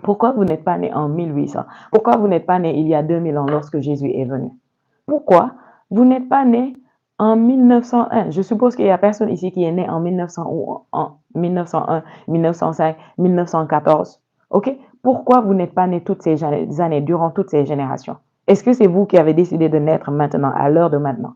Pourquoi vous n'êtes pas né en 1800? Pourquoi vous n'êtes pas né il y a 2000 ans lorsque Jésus est venu? Pourquoi vous n'êtes pas né en 1901? Je suppose qu'il n'y a personne ici qui est né en 1900 ou en 1901, 1905, 1914. OK? Pourquoi vous n'êtes pas né toutes ces années, durant toutes ces générations? Est-ce que c'est vous qui avez décidé de naître maintenant, à l'heure de maintenant?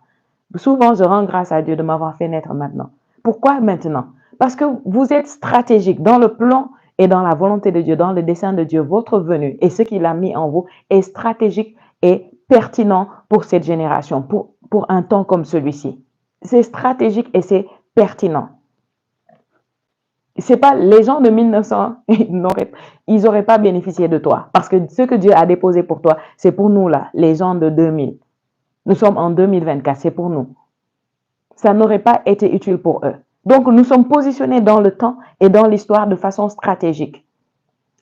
Souvent, je rends grâce à Dieu de m'avoir fait naître maintenant. Pourquoi maintenant? Parce que vous êtes stratégique dans le plan et dans la volonté de Dieu, dans le dessein de Dieu. Votre venue et ce qu'il a mis en vous est stratégique et pertinent pour cette génération, pour un temps comme celui-ci. C'est stratégique et c'est pertinent. C'est pas les gens de 1900, ils n'auraient pas bénéficié de toi parce que ce que Dieu a déposé pour toi, c'est pour nous là, les gens de 2000. Nous sommes en 2024, c'est pour nous. Ça n'aurait pas été utile pour eux. Donc, nous sommes positionnés dans le temps et dans l'histoire de façon stratégique.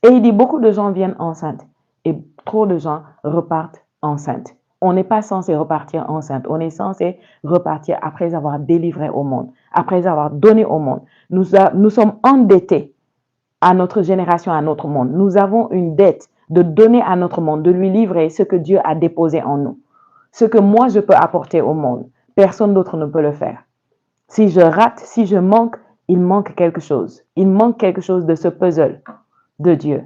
Et il dit, beaucoup de gens viennent enceintes et trop de gens repartent enceintes. On n'est pas censé repartir enceinte. On est censé repartir après avoir délivré au monde, après avoir donné au monde. Nous sommes endettés à notre génération, à notre monde. Nous avons une dette de donner à notre monde, de lui livrer ce que Dieu a déposé en nous. Ce que moi, je peux apporter au monde. Personne d'autre ne peut le faire. Si je rate, si je manque, il manque quelque chose. Il manque quelque chose de ce puzzle de Dieu.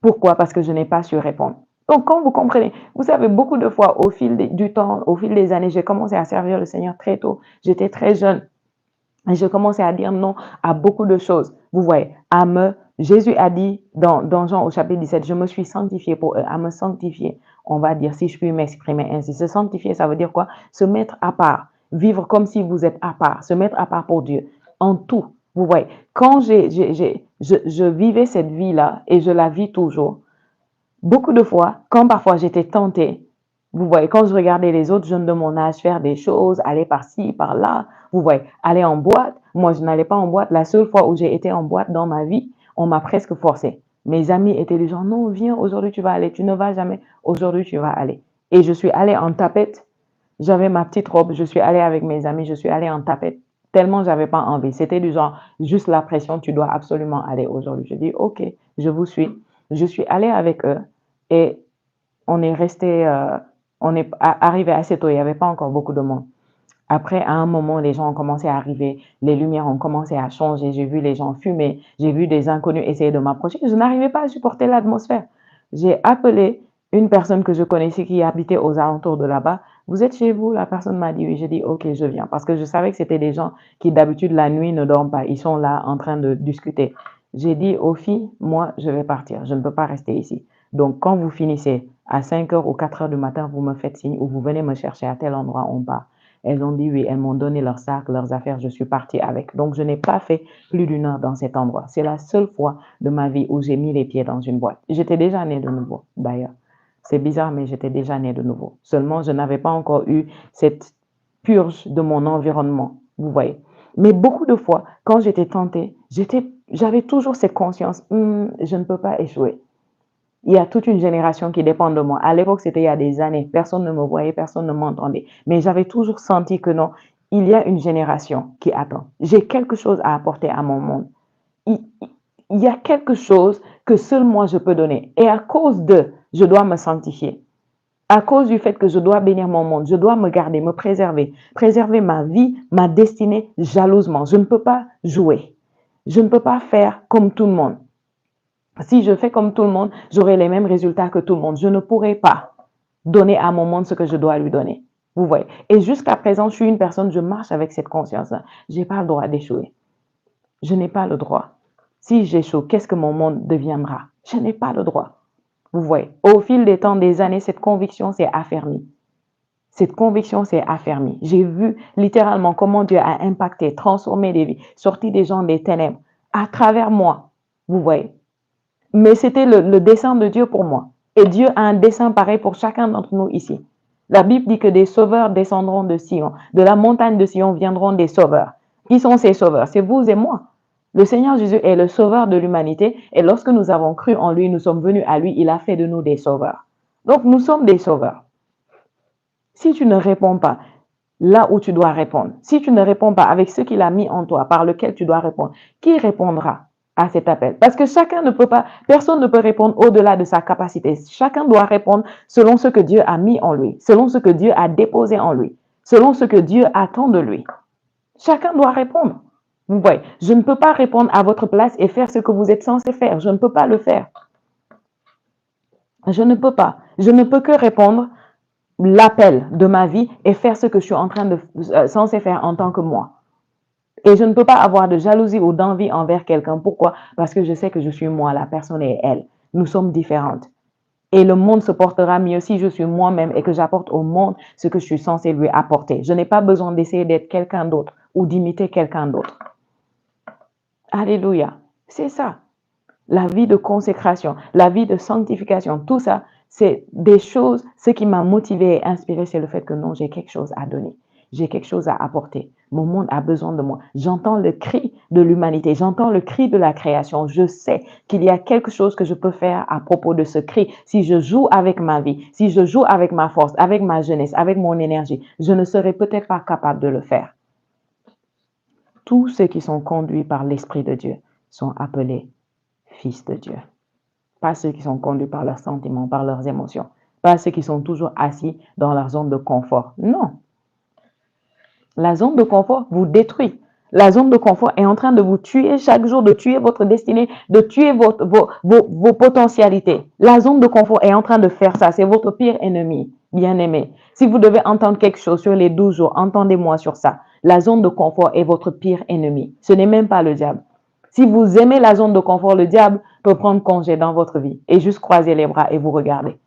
Pourquoi? Parce que je n'ai pas su répondre. Donc, quand vous comprenez, vous savez, beaucoup de fois, au fil du temps, au fil des années, j'ai commencé à servir le Seigneur très tôt. J'étais très jeune. Et je commençais à dire non à beaucoup de choses. Vous voyez, Jésus a dit dans Jean au chapitre 17, je me suis sanctifié pour eux, à me sanctifier. On va dire, si je puis m'exprimer ainsi. Se sanctifier, ça veut dire quoi? Se mettre à part. Vivre comme si vous êtes à part. Se mettre à part pour Dieu. En tout. Vous voyez, quand je vivais cette vie-là et je la vis toujours, beaucoup de fois, quand parfois j'étais tentée, vous voyez, quand je regardais les autres jeunes de mon âge faire des choses, aller par-ci, par-là, vous voyez, aller en boîte. Moi, je n'allais pas en boîte. La seule fois où j'ai été en boîte dans ma vie, on m'a presque forcé. Mes amis étaient des gens, non, viens, aujourd'hui tu vas aller, tu ne vas jamais, aujourd'hui tu vas aller. Et je suis allée en tapette. J'avais ma petite robe, je suis allée avec mes amis, je suis allée en tapette. Tellement j'avais pas envie. C'était du genre, juste la pression, tu dois absolument aller aujourd'hui. Je dis, OK, je vous suis. Je suis allée avec eux et on est resté, on est arrivé assez tôt, il n'y avait pas encore beaucoup de monde. Après, à un moment, les gens ont commencé à arriver, les lumières ont commencé à changer, j'ai vu les gens fumer, j'ai vu des inconnus essayer de m'approcher. Je n'arrivais pas à supporter l'atmosphère. J'ai appelé une personne que je connaissais qui habitait aux alentours de là-bas. Vous êtes chez vous? La personne m'a dit oui. J'ai dit OK, je viens. Parce que je savais que c'était des gens qui d'habitude la nuit ne dorment pas. Ils sont là en train de discuter. J'ai dit aux filles, moi, je vais partir. Je ne peux pas rester ici. Donc, quand vous finissez à 5 heures ou 4 heures du matin, vous me faites signe ou vous venez me chercher à tel endroit, on part. Elles ont dit oui, elles m'ont donné leur sac, leurs affaires, je suis partie avec. Donc, je n'ai pas fait plus d'une heure dans cet endroit. C'est la seule fois de ma vie où j'ai mis les pieds dans une boîte. J'étais déjà née de nouveau, d'ailleurs. C'est bizarre, mais j'étais déjà née de nouveau. Seulement, je n'avais pas encore eu cette purge de mon environnement, vous voyez. Mais beaucoup de fois, quand j'étais tentée, j'avais toujours cette conscience, je ne peux pas échouer. Il y a toute une génération qui dépend de moi. À l'époque, c'était il y a des années. Personne ne me voyait, personne ne m'entendait. Mais j'avais toujours senti que non, il y a une génération qui attend. J'ai quelque chose à apporter à mon monde. Il y a quelque chose que seul moi je peux donner. Et à cause de, je dois me sanctifier. À cause du fait que je dois bénir mon monde, je dois me garder, me préserver, préserver ma vie, ma destinée jalousement. Je ne peux pas jouer. Je ne peux pas faire comme tout le monde. Si je fais comme tout le monde, j'aurai les mêmes résultats que tout le monde. Je ne pourrai pas donner à mon monde ce que je dois lui donner. Vous voyez. Et jusqu'à présent, je suis une personne, je marche avec cette conscience-là. Je n'ai pas le droit d'échouer. Je n'ai pas le droit. Si j'échoue, qu'est-ce que mon monde deviendra? Je n'ai pas le droit. Vous voyez. Au fil des temps, des années, cette conviction s'est affermie. Cette conviction s'est affermie. J'ai vu littéralement comment Dieu a impacté, transformé des vies, sorti des gens des ténèbres à travers moi. Vous voyez. Mais c'était le dessein de Dieu pour moi. Et Dieu a un dessein pareil pour chacun d'entre nous ici. La Bible dit que des sauveurs descendront de Sion. De la montagne de Sion viendront des sauveurs. Qui sont ces sauveurs? C'est vous et moi. Le Seigneur Jésus est le sauveur de l'humanité. Et lorsque nous avons cru en lui, nous sommes venus à lui. Il a fait de nous des sauveurs. Donc, nous sommes des sauveurs. Si tu ne réponds pas là où tu dois répondre, si tu ne réponds pas avec ce qu'il a mis en toi, par lequel tu dois répondre, qui répondra à cet appel? Parce que chacun ne peut pas, personne ne peut répondre au-delà de sa capacité. Chacun doit répondre selon ce que Dieu a mis en lui, selon ce que Dieu a déposé en lui, selon ce que Dieu attend de lui. Chacun doit répondre. Vous voyez, je ne peux pas répondre à votre place et faire ce que vous êtes censé faire. Je ne peux pas le faire. Je ne peux pas. Je ne peux que répondre l'appel de ma vie et faire ce que je suis en train de censé faire en tant que moi. Et je ne peux pas avoir de jalousie ou d'envie envers quelqu'un. Pourquoi? Parce que je sais que je suis moi, la personne est elle. Nous sommes différentes. Et le monde se portera mieux si je suis moi-même et que j'apporte au monde ce que je suis censé lui apporter. Je n'ai pas besoin d'essayer d'être quelqu'un d'autre ou d'imiter quelqu'un d'autre. Alléluia. C'est ça. La vie de consécration, la vie de sanctification, tout ça, c'est des choses, ce qui m'a motivé et inspiré, c'est le fait que non, j'ai quelque chose à donner. j'ai quelque chose à apporter. Mon monde a besoin de moi. J'entends le cri de l'humanité, j'entends le cri de la création. Je sais qu'il y a quelque chose que je peux faire à propos de ce cri. Si je joue avec ma vie, si je joue avec ma force, avec ma jeunesse, avec mon énergie, je ne serai peut-être pas capable de le faire. Tous ceux qui sont conduits par l'Esprit de Dieu sont appelés fils de Dieu. Pas ceux qui sont conduits par leurs sentiments, par leurs émotions. Pas ceux qui sont toujours assis dans leur zone de confort. Non. La zone de confort vous détruit. La zone de confort est en train de vous tuer chaque jour, de tuer votre destinée, de tuer vos potentialités. La zone de confort est en train de faire ça. C'est votre pire ennemi, bien-aimé. Si vous devez entendre quelque chose sur les 12 jours, entendez-moi sur ça. La zone de confort est votre pire ennemi. Ce n'est même pas le diable. Si vous aimez la zone de confort, le diable peut prendre congé dans votre vie et juste croiser les bras et vous regarder.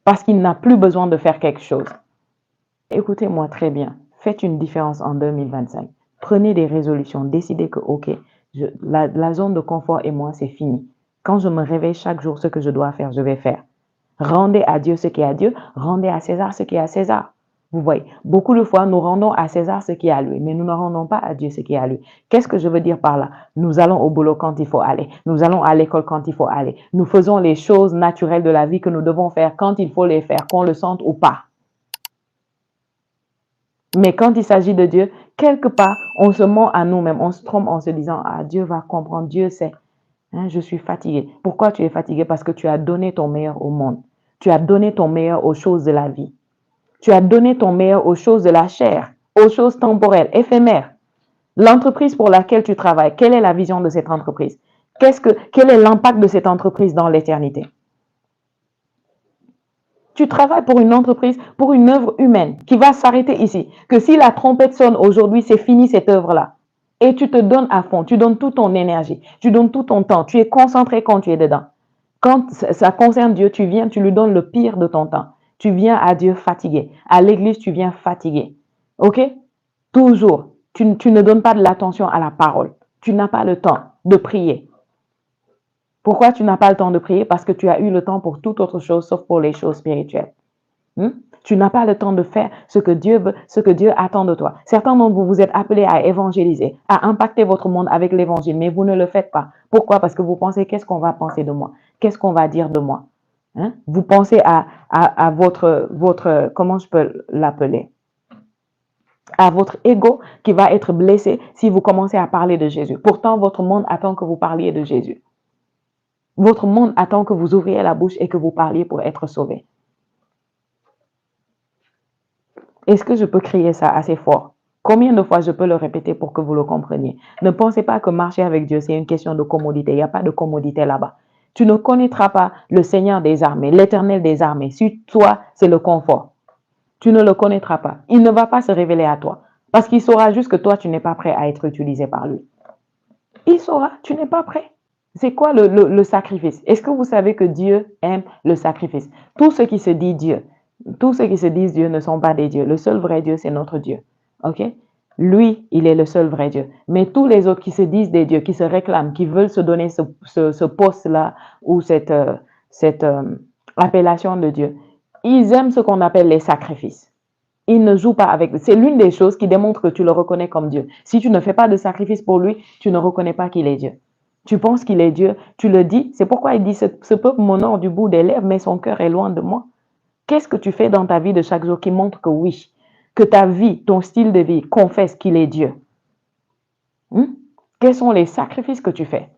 Parce qu'il n'a plus besoin de faire quelque chose. Écoutez-moi très bien. Faites une différence en 2025. Prenez des résolutions. Décidez que, OK, la zone de confort et moi, c'est fini. Quand je me réveille chaque jour, ce que je dois faire, je vais faire. Rendez à Dieu ce qui est à Dieu. Rendez à César ce qui est à César. Vous voyez, beaucoup de fois, nous rendons à César ce qui est à lui, mais nous ne rendons pas à Dieu ce qui est à lui. Qu'est-ce que je veux dire par là? Nous allons au boulot quand il faut aller. Nous allons à l'école quand il faut aller. Nous faisons les choses naturelles de la vie que nous devons faire quand il faut les faire, qu'on le sente ou pas. Mais quand il s'agit de Dieu, quelque part, on se ment à nous-mêmes, on se trompe en se disant, ah, Dieu va comprendre, Dieu sait. Hein, je suis fatigué. Pourquoi tu es fatigué? Parce que tu as donné ton meilleur au monde. Tu as donné ton meilleur aux choses de la vie. Tu as donné ton meilleur aux choses de la chair, aux choses temporelles, éphémères. L'entreprise pour laquelle tu travailles, quelle est la vision de cette entreprise? Quel est l'impact de cette entreprise dans l'éternité? Tu travailles pour une entreprise, pour une œuvre humaine qui va s'arrêter ici. Que si la trompette sonne aujourd'hui, c'est fini cette œuvre-là. Et tu te donnes à fond, tu donnes toute ton énergie, tu donnes tout ton temps, tu es concentré quand tu es dedans. Quand ça concerne Dieu, tu viens, tu lui donnes le pire de ton temps. Tu viens à Dieu fatigué. À l'église, tu viens fatigué. OK? Toujours. Tu ne donnes pas de l'attention à la parole. Tu n'as pas le temps de prier. Pourquoi tu n'as pas le temps de prier? Parce que tu as eu le temps pour toute autre chose sauf pour les choses spirituelles. Tu n'as pas le temps de faire ce que Dieu veut, ce que Dieu attend de toi. Certains d'entre vous, vous êtes appelés à évangéliser, à impacter votre monde avec l'évangile, mais vous ne le faites pas. Pourquoi? Parce que vous pensez, qu'est-ce qu'on va penser de moi? Qu'est-ce qu'on va dire de moi? Vous pensez à votre, comment je peux l'appeler? À votre ego qui va être blessé si vous commencez à parler de Jésus. Pourtant, votre monde attend que vous parliez de Jésus. Votre monde attend que vous ouvriez la bouche et que vous parliez pour être sauvé. Est-ce que je peux crier ça assez fort? Combien de fois je peux le répéter pour que vous le compreniez? Ne pensez pas que marcher avec Dieu, c'est une question de commodité. Il n'y a pas de commodité là-bas. Tu ne connaîtras pas le Seigneur des armées, l'Éternel des armées. Si toi, c'est le confort, tu ne le connaîtras pas. Il ne va pas se révéler à toi parce qu'il saura juste que toi, tu n'es pas prêt à être utilisé par lui. Il saura, tu n'es pas prêt. C'est quoi le sacrifice? Est-ce que vous savez que Dieu aime le sacrifice? Tous ceux qui se disent Dieu, tous ceux qui se disent Dieu ne sont pas des dieux. Le seul vrai Dieu, c'est notre Dieu. OK? Lui, il est le seul vrai Dieu. Mais tous les autres qui se disent des dieux, qui se réclament, qui veulent se donner ce poste-là ou cette appellation de Dieu, ils aiment ce qu'on appelle les sacrifices. Ils ne jouent pas avec. C'est l'une des choses qui démontre que tu le reconnais comme Dieu. Si tu ne fais pas de sacrifice pour lui, tu ne reconnais pas qu'il est Dieu. Tu penses qu'il est Dieu, tu le dis. C'est pourquoi il dit, ce peuple m'honore du bout des lèvres, mais son cœur est loin de moi. Qu'est-ce que tu fais dans ta vie de chaque jour qui montre que oui, que ta vie, ton style de vie confesse qu'il est Dieu? Quels sont les sacrifices que tu fais?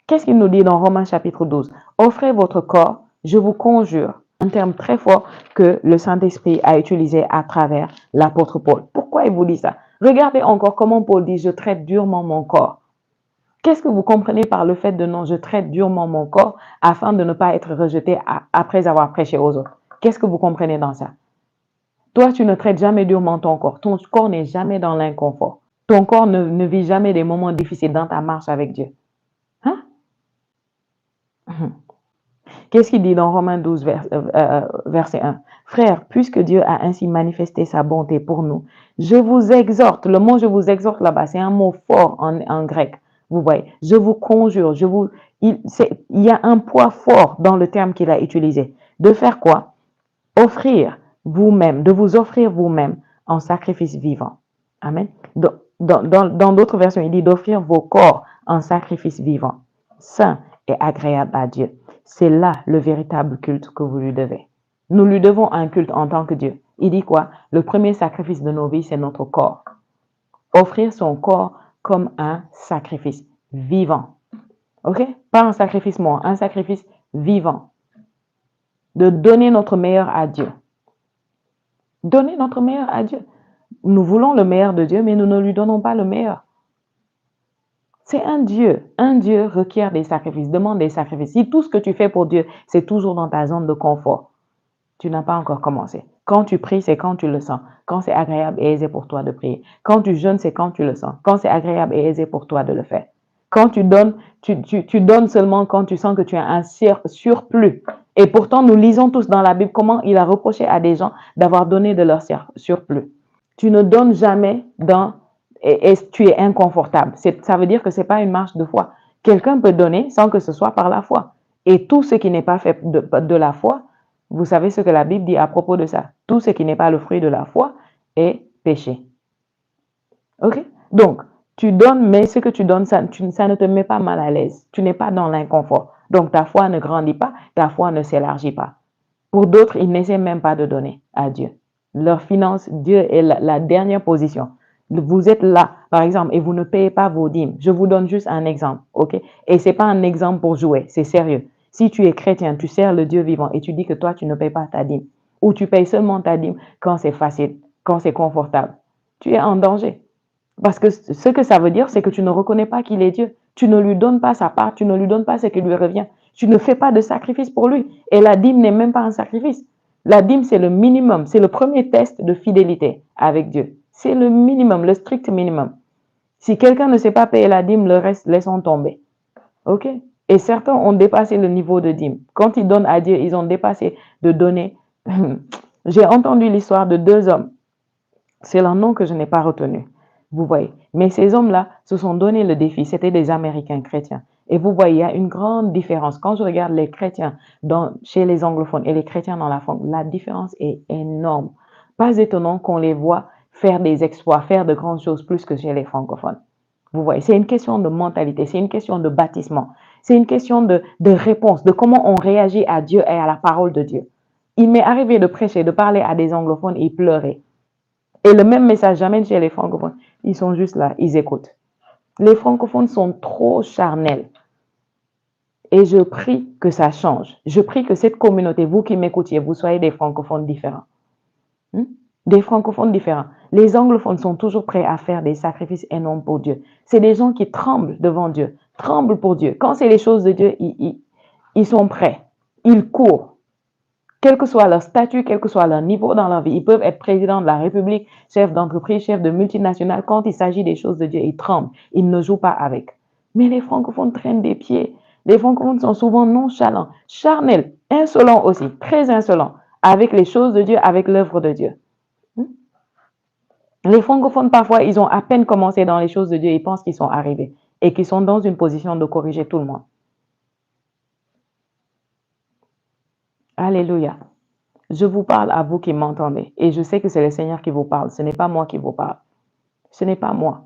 Qu'est-ce qu'il nous dit dans Romains chapitre 12? Offrez votre corps, je vous conjure, un terme très fort que le Saint-Esprit a utilisé à travers l'apôtre Paul. Pourquoi il vous dit ça? Regardez encore comment Paul dit, je traite durement mon corps. Qu'est-ce que vous comprenez par le fait de non, je traite durement mon corps afin de ne pas être rejeté après avoir prêché aux autres? Qu'est-ce que vous comprenez dans ça? Toi, tu ne traites jamais durement ton corps. Ton corps n'est jamais dans l'inconfort. Ton corps ne vit jamais des moments difficiles dans ta marche avec Dieu. Hein? Qu'est-ce qu'il dit dans Romains 12, verset 1? Frères, puisque Dieu a ainsi manifesté sa bonté pour nous, je vous exhorte, le mot je vous exhorte là-bas, c'est un mot fort en grec. Vous voyez, je vous conjure, il y a un poids fort dans le terme qu'il a utilisé. De faire quoi? Offrir vous-même, de vous offrir vous-même en sacrifice vivant. Amen. Dans d'autres versions, il dit d'offrir vos corps en sacrifice vivant, saint et agréable à Dieu. C'est là le véritable culte que vous lui devez. Nous lui devons un culte en tant que Dieu. Il dit quoi? Le premier sacrifice de nos vies, c'est notre corps. Offrir son corps comme un sacrifice vivant. OK? Pas un sacrifice mort, un sacrifice vivant. De donner notre meilleur à Dieu. Donner notre meilleur à Dieu. Nous voulons le meilleur de Dieu, mais nous ne lui donnons pas le meilleur. C'est un Dieu. Un Dieu requiert des sacrifices, demande des sacrifices. Si tout ce que tu fais pour Dieu, c'est toujours dans ta zone de confort, tu n'as pas encore commencé. Quand tu pries, c'est quand tu le sens. Quand c'est agréable et aisé pour toi de prier. Quand tu jeûnes, c'est quand tu le sens. Quand c'est agréable et aisé pour toi de le faire. Quand tu donnes, tu donnes seulement quand tu sens que tu as un surplus. Et pourtant, nous lisons tous dans la Bible comment il a reproché à des gens d'avoir donné de leur surplus. Tu ne donnes jamais et tu es inconfortable. Ça veut dire que ce n'est pas une marche de foi. Quelqu'un peut donner sans que ce soit par la foi. Et tout ce qui n'est pas fait de la foi, vous savez ce que la Bible dit à propos de ça. Tout ce qui n'est pas le fruit de la foi est péché. OK? Donc, tu donnes, mais ce que tu donnes, ça ne te met pas mal à l'aise. Tu n'es pas dans l'inconfort. Donc, ta foi ne grandit pas, ta foi ne s'élargit pas. Pour d'autres, ils n'essaient même pas de donner à Dieu. Leur finance, Dieu est la dernière position. Vous êtes là, par exemple, et vous ne payez pas vos dîmes. Je vous donne juste un exemple, OK? Et ce n'est pas un exemple pour jouer, c'est sérieux. Si tu es chrétien, tu sers le Dieu vivant et tu dis que toi, tu ne payes pas ta dîme, ou tu payes seulement ta dîme quand c'est facile, quand c'est confortable, tu es en danger. Parce que ce que ça veut dire, c'est que tu ne reconnais pas qu'il est Dieu. Tu ne lui donnes pas sa part, tu ne lui donnes pas ce qui lui revient. Tu ne fais pas de sacrifice pour lui. Et la dîme n'est même pas un sacrifice. La dîme, c'est le minimum, c'est le premier test de fidélité avec Dieu. C'est le minimum, le strict minimum. Si quelqu'un ne sait pas payer la dîme, le reste, laissons tomber. OK? Et certains ont dépassé le niveau de dîme. Quand ils donnent à Dieu, ils ont dépassé de donner. J'ai entendu l'histoire de 2 hommes. C'est leur nom que je n'ai pas retenu. Vous voyez. Mais ces hommes-là se sont donné le défi. C'était des Américains chrétiens. Et vous voyez, il y a une grande différence. Quand je regarde les chrétiens chez les anglophones et les chrétiens dans la France, la différence est énorme. Pas étonnant qu'on les voit faire des exploits, faire de grandes choses plus que chez les francophones. Vous voyez, c'est une question de mentalité, c'est une question de bâtissement, c'est une question de réponse, de comment on réagit à Dieu et à la parole de Dieu. Il m'est arrivé de prêcher, de parler à des anglophones et ils pleuraient. Et le même message, j'amène chez les francophones. Ils sont juste là, ils écoutent. Les francophones sont trop charnels. Et je prie que ça change. Je prie que cette communauté, vous qui m'écoutiez, vous soyez des francophones différents. Des francophones différents. Les anglophones sont toujours prêts à faire des sacrifices énormes pour Dieu. C'est des gens qui tremblent devant Dieu, tremblent pour Dieu. Quand c'est les choses de Dieu, ils sont prêts. Ils courent. Quel que soit leur statut, quel que soit leur niveau dans leur vie, ils peuvent être président de la République, chef d'entreprise, chef de multinationale. Quand il s'agit des choses de Dieu, ils tremblent. Ils ne jouent pas avec. Mais les francophones traînent des pieds. Les francophones sont souvent nonchalants, charnels, insolents aussi, très insolents, avec les choses de Dieu, avec l'œuvre de Dieu. Les francophones, parfois, ils ont à peine commencé dans les choses de Dieu, ils pensent qu'ils sont arrivés et qu'ils sont dans une position de corriger tout le monde. Alléluia. Je vous parle à vous qui m'entendez et je sais que c'est le Seigneur qui vous parle. Ce n'est pas moi qui vous parle. Ce n'est pas moi.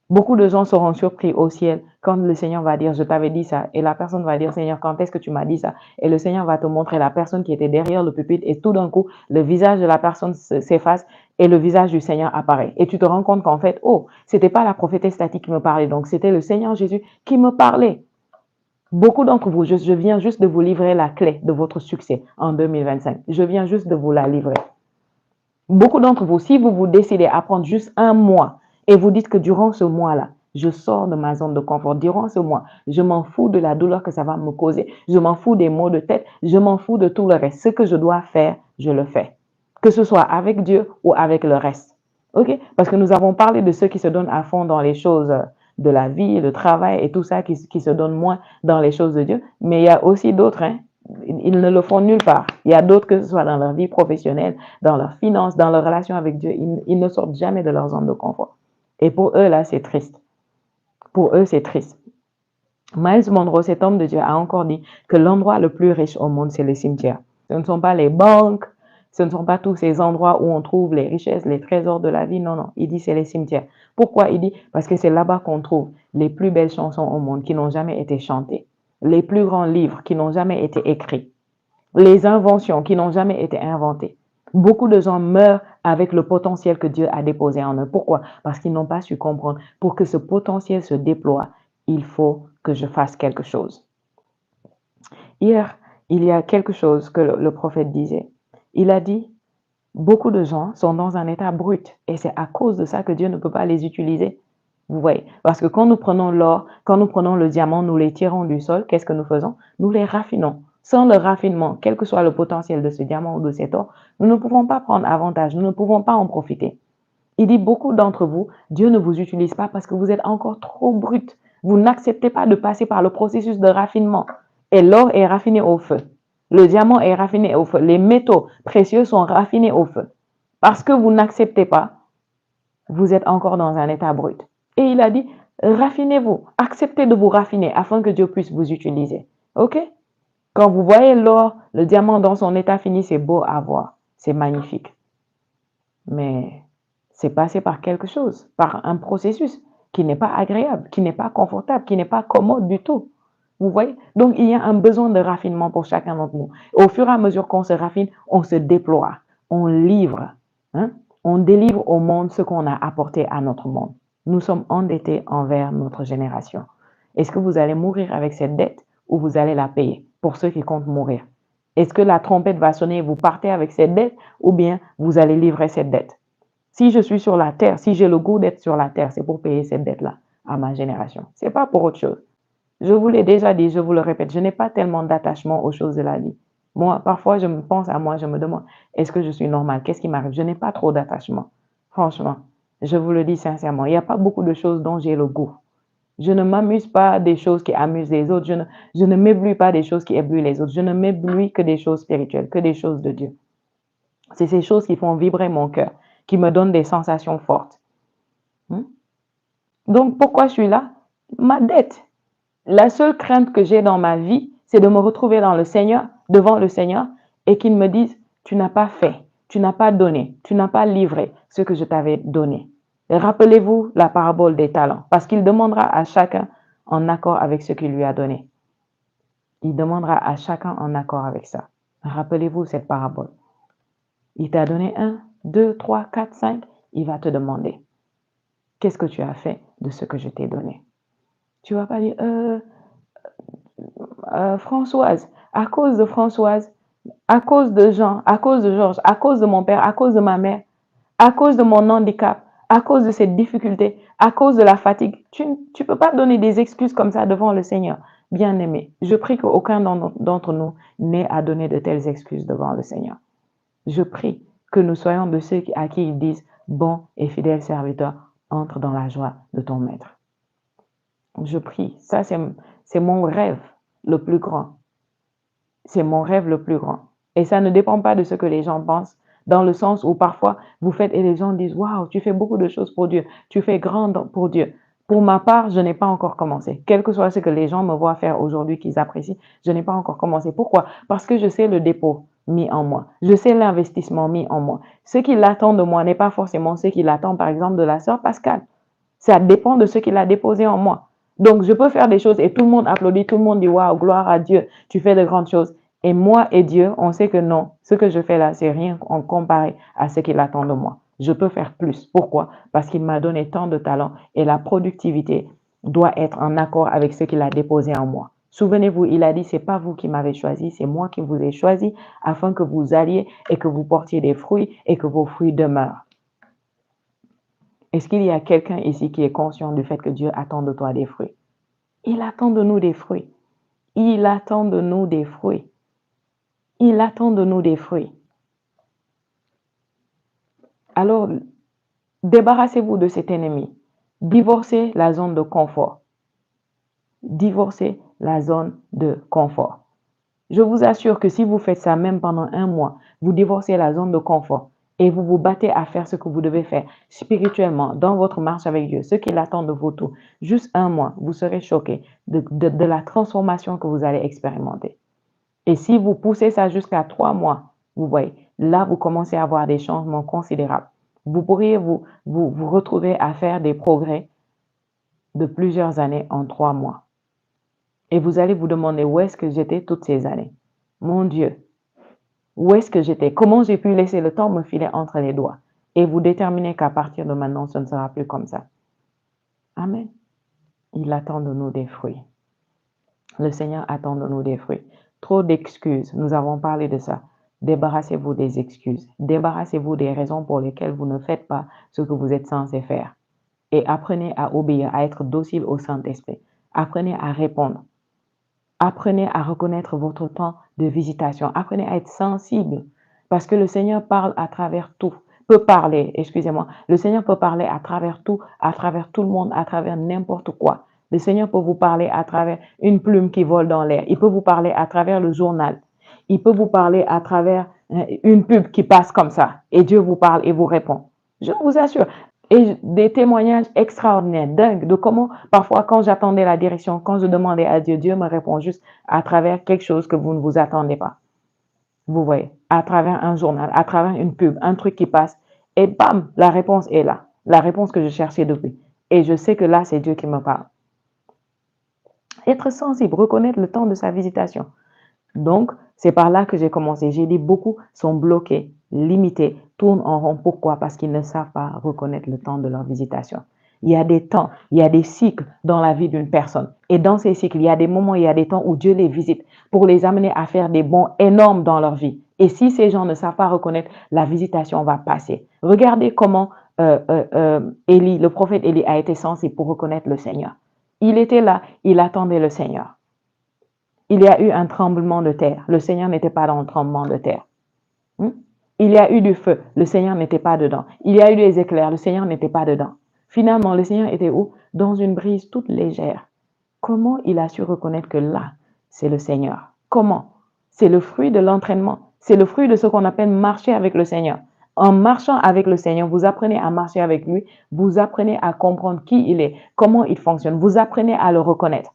Beaucoup de gens seront surpris au ciel quand le Seigneur va dire « je t'avais dit ça » et la personne va dire « Seigneur, quand est-ce que tu m'as dit ça ?» Et le Seigneur va te montrer la personne qui était derrière le pupitre et tout d'un coup, le visage de la personne s'efface et le visage du Seigneur apparaît. Et tu te rends compte qu'en fait, oh, c'était pas la prophétesse Tati qui me parlait, donc c'était le Seigneur Jésus qui me parlait. Beaucoup d'entre vous, je viens juste de vous livrer la clé de votre succès en 2025. Je viens juste de vous la livrer. Beaucoup d'entre vous, si vous vous décidez à prendre juste un mois et vous dites que durant ce mois-là, je sors de ma zone de confort. Durant ce mois, je m'en fous de la douleur que ça va me causer. Je m'en fous des maux de tête. Je m'en fous de tout le reste. Ce que je dois faire, je le fais. Que ce soit avec Dieu ou avec le reste. OK? Parce que nous avons parlé de ceux qui se donnent à fond dans les choses de la vie, le travail et tout ça, qui se donnent moins dans les choses de Dieu. Mais il y a aussi d'autres, hein? Ils ne le font nulle part. Il y a d'autres, que ce soit dans leur vie professionnelle, dans leurs finances, dans leur relation avec Dieu, ils ne sortent jamais de leur zone de confort. Et pour eux, là, c'est triste. Pour eux, c'est triste. Miles Monroe, cet homme de Dieu, a encore dit que l'endroit le plus riche au monde, c'est le cimetière. Ce ne sont pas les banques, Ce ne sont pas tous ces endroits où on trouve les richesses, les trésors de la vie. Non, non. Il dit c'est les cimetières. Pourquoi? Il dit parce que c'est là-bas qu'on trouve les plus belles chansons au monde qui n'ont jamais été chantées, les plus grands livres qui n'ont jamais été écrits, les inventions qui n'ont jamais été inventées. Beaucoup de gens meurent avec le potentiel que Dieu a déposé en eux. Pourquoi? Parce qu'ils n'ont pas su comprendre. Pour que ce potentiel se déploie, il faut que je fasse quelque chose. Hier, il y a quelque chose que le prophète disait. Il a dit, beaucoup de gens sont dans un état brut et c'est à cause de ça que Dieu ne peut pas les utiliser. Vous voyez, parce que quand nous prenons l'or, quand nous prenons le diamant, nous les tirons du sol, qu'est-ce que nous faisons? Nous les raffinons. Sans le raffinement, quel que soit le potentiel de ce diamant ou de cet or, nous ne pouvons pas prendre avantage, nous ne pouvons pas en profiter. Il dit, beaucoup d'entre vous, Dieu ne vous utilise pas parce que vous êtes encore trop brut. Vous n'acceptez pas de passer par le processus de raffinement. Et l'or est raffiné au feu. Le diamant est raffiné au feu. Les métaux précieux sont raffinés au feu. Parce que vous n'acceptez pas, vous êtes encore dans un état brut. Et il a dit, raffinez-vous, acceptez de vous raffiner afin que Dieu puisse vous utiliser. OK? Quand vous voyez l'or, le diamant dans son état fini, c'est beau à voir. C'est magnifique. Mais c'est passé par quelque chose, par un processus qui n'est pas agréable, qui n'est pas confortable, qui n'est pas commode du tout. Vous voyez? Donc, il y a un besoin de raffinement pour chacun d'entre nous. Au fur et à mesure qu'on se raffine, on se déploie, on livre, hein? On délivre au monde ce qu'on a apporté à notre monde. Nous sommes endettés envers notre génération. Est-ce que vous allez mourir avec cette dette ou vous allez la payer pour ceux qui comptent mourir? Est-ce que la trompette va sonner et vous partez avec cette dette ou bien vous allez livrer cette dette? Si je suis sur la terre, si j'ai le goût d'être sur la terre, c'est pour payer cette dette-là à ma génération. C'est pas pour autre chose. Je vous l'ai déjà dit, je vous le répète, je n'ai pas tellement d'attachement aux choses de la vie. Moi, parfois, je me pense à moi, je me demande, est-ce que je suis normale? Qu'est-ce qui m'arrive? Je n'ai pas trop d'attachement. Franchement, je vous le dis sincèrement, il n'y a pas beaucoup de choses dont j'ai le goût. Je ne m'amuse pas des choses qui amusent les autres. Je ne m'éblouis pas des choses qui éblouissent les autres. Je ne m'éblouis que des choses spirituelles, que des choses de Dieu. C'est ces choses qui font vibrer mon cœur, qui me donnent des sensations fortes. Donc, pourquoi je suis là? Ma dette. La seule crainte que j'ai dans ma vie, c'est de me retrouver dans le Seigneur, devant le Seigneur, et qu'il me dise, tu n'as pas fait, tu n'as pas donné, tu n'as pas livré ce que je t'avais donné. Rappelez-vous la parabole des talents, parce qu'il demandera à chacun en accord avec ce qu'il lui a donné. Il demandera à chacun en accord avec ça. Rappelez-vous cette parabole. Il t'a donné 1, 2, 3, 4, 5. Il va te demander, qu'est-ce que tu as fait de ce que je t'ai donné? Tu ne vas pas dire, Françoise, à cause de Françoise, à cause de Jean, à cause de Georges, à cause de mon père, à cause de ma mère, à cause de mon handicap, à cause de cette difficulté, à cause de la fatigue. Tu ne peux pas donner des excuses comme ça devant le Seigneur. Bien-aimé, je prie qu'aucun d'entre nous n'ait à donner de telles excuses devant le Seigneur. Je prie que nous soyons de ceux à qui ils disent, bon et fidèle serviteur, entre dans la joie de ton maître. Je prie, ça c'est mon rêve le plus grand. C'est mon rêve le plus grand. Et ça ne dépend pas de ce que les gens pensent, dans le sens où parfois vous faites et les gens disent, waouh, tu fais beaucoup de choses pour Dieu, tu fais grand pour Dieu. Pour ma part, je n'ai pas encore commencé. Quel que soit ce que les gens me voient faire aujourd'hui, qu'ils apprécient, je n'ai pas encore commencé. Pourquoi? Parce que je sais le dépôt mis en moi. Je sais l'investissement mis en moi. Ce qu'il attend de moi n'est pas forcément ce qu'il attend, par exemple, de la sœur Pascale. Ça dépend de ce qu'il a déposé en moi. Donc, je peux faire des choses et tout le monde applaudit, tout le monde dit, waouh, gloire à Dieu, tu fais de grandes choses. Et moi et Dieu, on sait que non, ce que je fais là, c'est rien en comparé à ce qu'il attend de moi. Je peux faire plus. Pourquoi? Parce qu'il m'a donné tant de talents et la productivité doit être en accord avec ce qu'il a déposé en moi. Souvenez-vous, il a dit, c'est pas vous qui m'avez choisi, c'est moi qui vous ai choisi afin que vous alliez et que vous portiez des fruits et que vos fruits demeurent. Est-ce qu'il y a quelqu'un ici qui est conscient du fait que Dieu attend de toi des fruits? Il attend de nous des fruits. Il attend de nous des fruits. Il attend de nous des fruits. Alors, débarrassez-vous de cet ennemi. Divorcez la zone de confort. Divorcez la zone de confort. Je vous assure que si vous faites ça même pendant 1 mois, vous divorcez la zone de confort et vous vous battez à faire ce que vous devez faire spirituellement dans votre marche avec Dieu, ce qu'il attend de vous tout. Juste 1 mois, vous serez choqué de la transformation que vous allez expérimenter. Et si vous poussez ça jusqu'à 3 mois, Vous voyez, là, vous commencez à avoir des changements considérables. Vous pourriez vous retrouver à faire des progrès de plusieurs années en 3 mois. Et vous allez vous demander où est-ce que j'étais toutes ces années. Mon Dieu, où est-ce que j'étais? Comment j'ai pu laisser le temps me filer entre les doigts? Et vous déterminez qu'à partir de maintenant, ce ne sera plus comme ça. Amen. Il attend de nous des fruits. Le Seigneur attend de nous des fruits. Trop d'excuses, nous avons parlé de ça. Débarrassez-vous des excuses. Débarrassez-vous des raisons pour lesquelles vous ne faites pas ce que vous êtes censé faire. Et apprenez à obéir, à être docile au Saint-Esprit. Apprenez à répondre. Apprenez à reconnaître votre temps de visitation. Apprenez à être sensible parce que le Seigneur parle à travers tout. Peut parler, excusez-moi. Le Seigneur peut parler à travers tout le monde, à travers n'importe quoi. Le Seigneur peut vous parler à travers une plume qui vole dans l'air. Il peut vous parler à travers le journal. Il peut vous parler à travers une pub qui passe comme ça. Et Dieu vous parle et vous répond. Je vous assure. Et des témoignages extraordinaires, dingues, de comment, parfois, quand j'attendais la direction, quand je demandais à Dieu, Dieu me répond juste à travers quelque chose que vous ne vous attendez pas. Vous voyez, à travers un journal, à travers une pub, un truc qui passe, et bam, la réponse est là. La réponse que je cherchais depuis. Et je sais que là, c'est Dieu qui me parle. Être sensible, reconnaître le temps de sa visitation. Donc, c'est par là que j'ai commencé. J'ai dit beaucoup sont bloqués, limités, tournent en rond. Pourquoi? Parce qu'ils ne savent pas reconnaître le temps de leur visitation. Il y a des temps, il y a des cycles dans la vie d'une personne. Et dans ces cycles, il y a des moments, il y a des temps où Dieu les visite pour les amener à faire des bons énormes dans leur vie. Et si ces gens ne savent pas reconnaître, la visitation va passer. Regardez comment Élie, le prophète Élie, a été sensible pour reconnaître le Seigneur. Il était là, il attendait le Seigneur. Il y a eu un tremblement de terre. Le Seigneur n'était pas dans le tremblement de terre. Il y a eu du feu. Le Seigneur n'était pas dedans. Il y a eu des éclairs. Le Seigneur n'était pas dedans. Finalement, le Seigneur était où? Dans une brise toute légère. Comment il a su reconnaître que là, c'est le Seigneur? Comment? C'est le fruit de l'entraînement. C'est le fruit de ce qu'on appelle marcher avec le Seigneur. En marchant avec le Seigneur, vous apprenez à marcher avec lui. Vous apprenez à comprendre qui il est, comment il fonctionne. Vous apprenez à le reconnaître.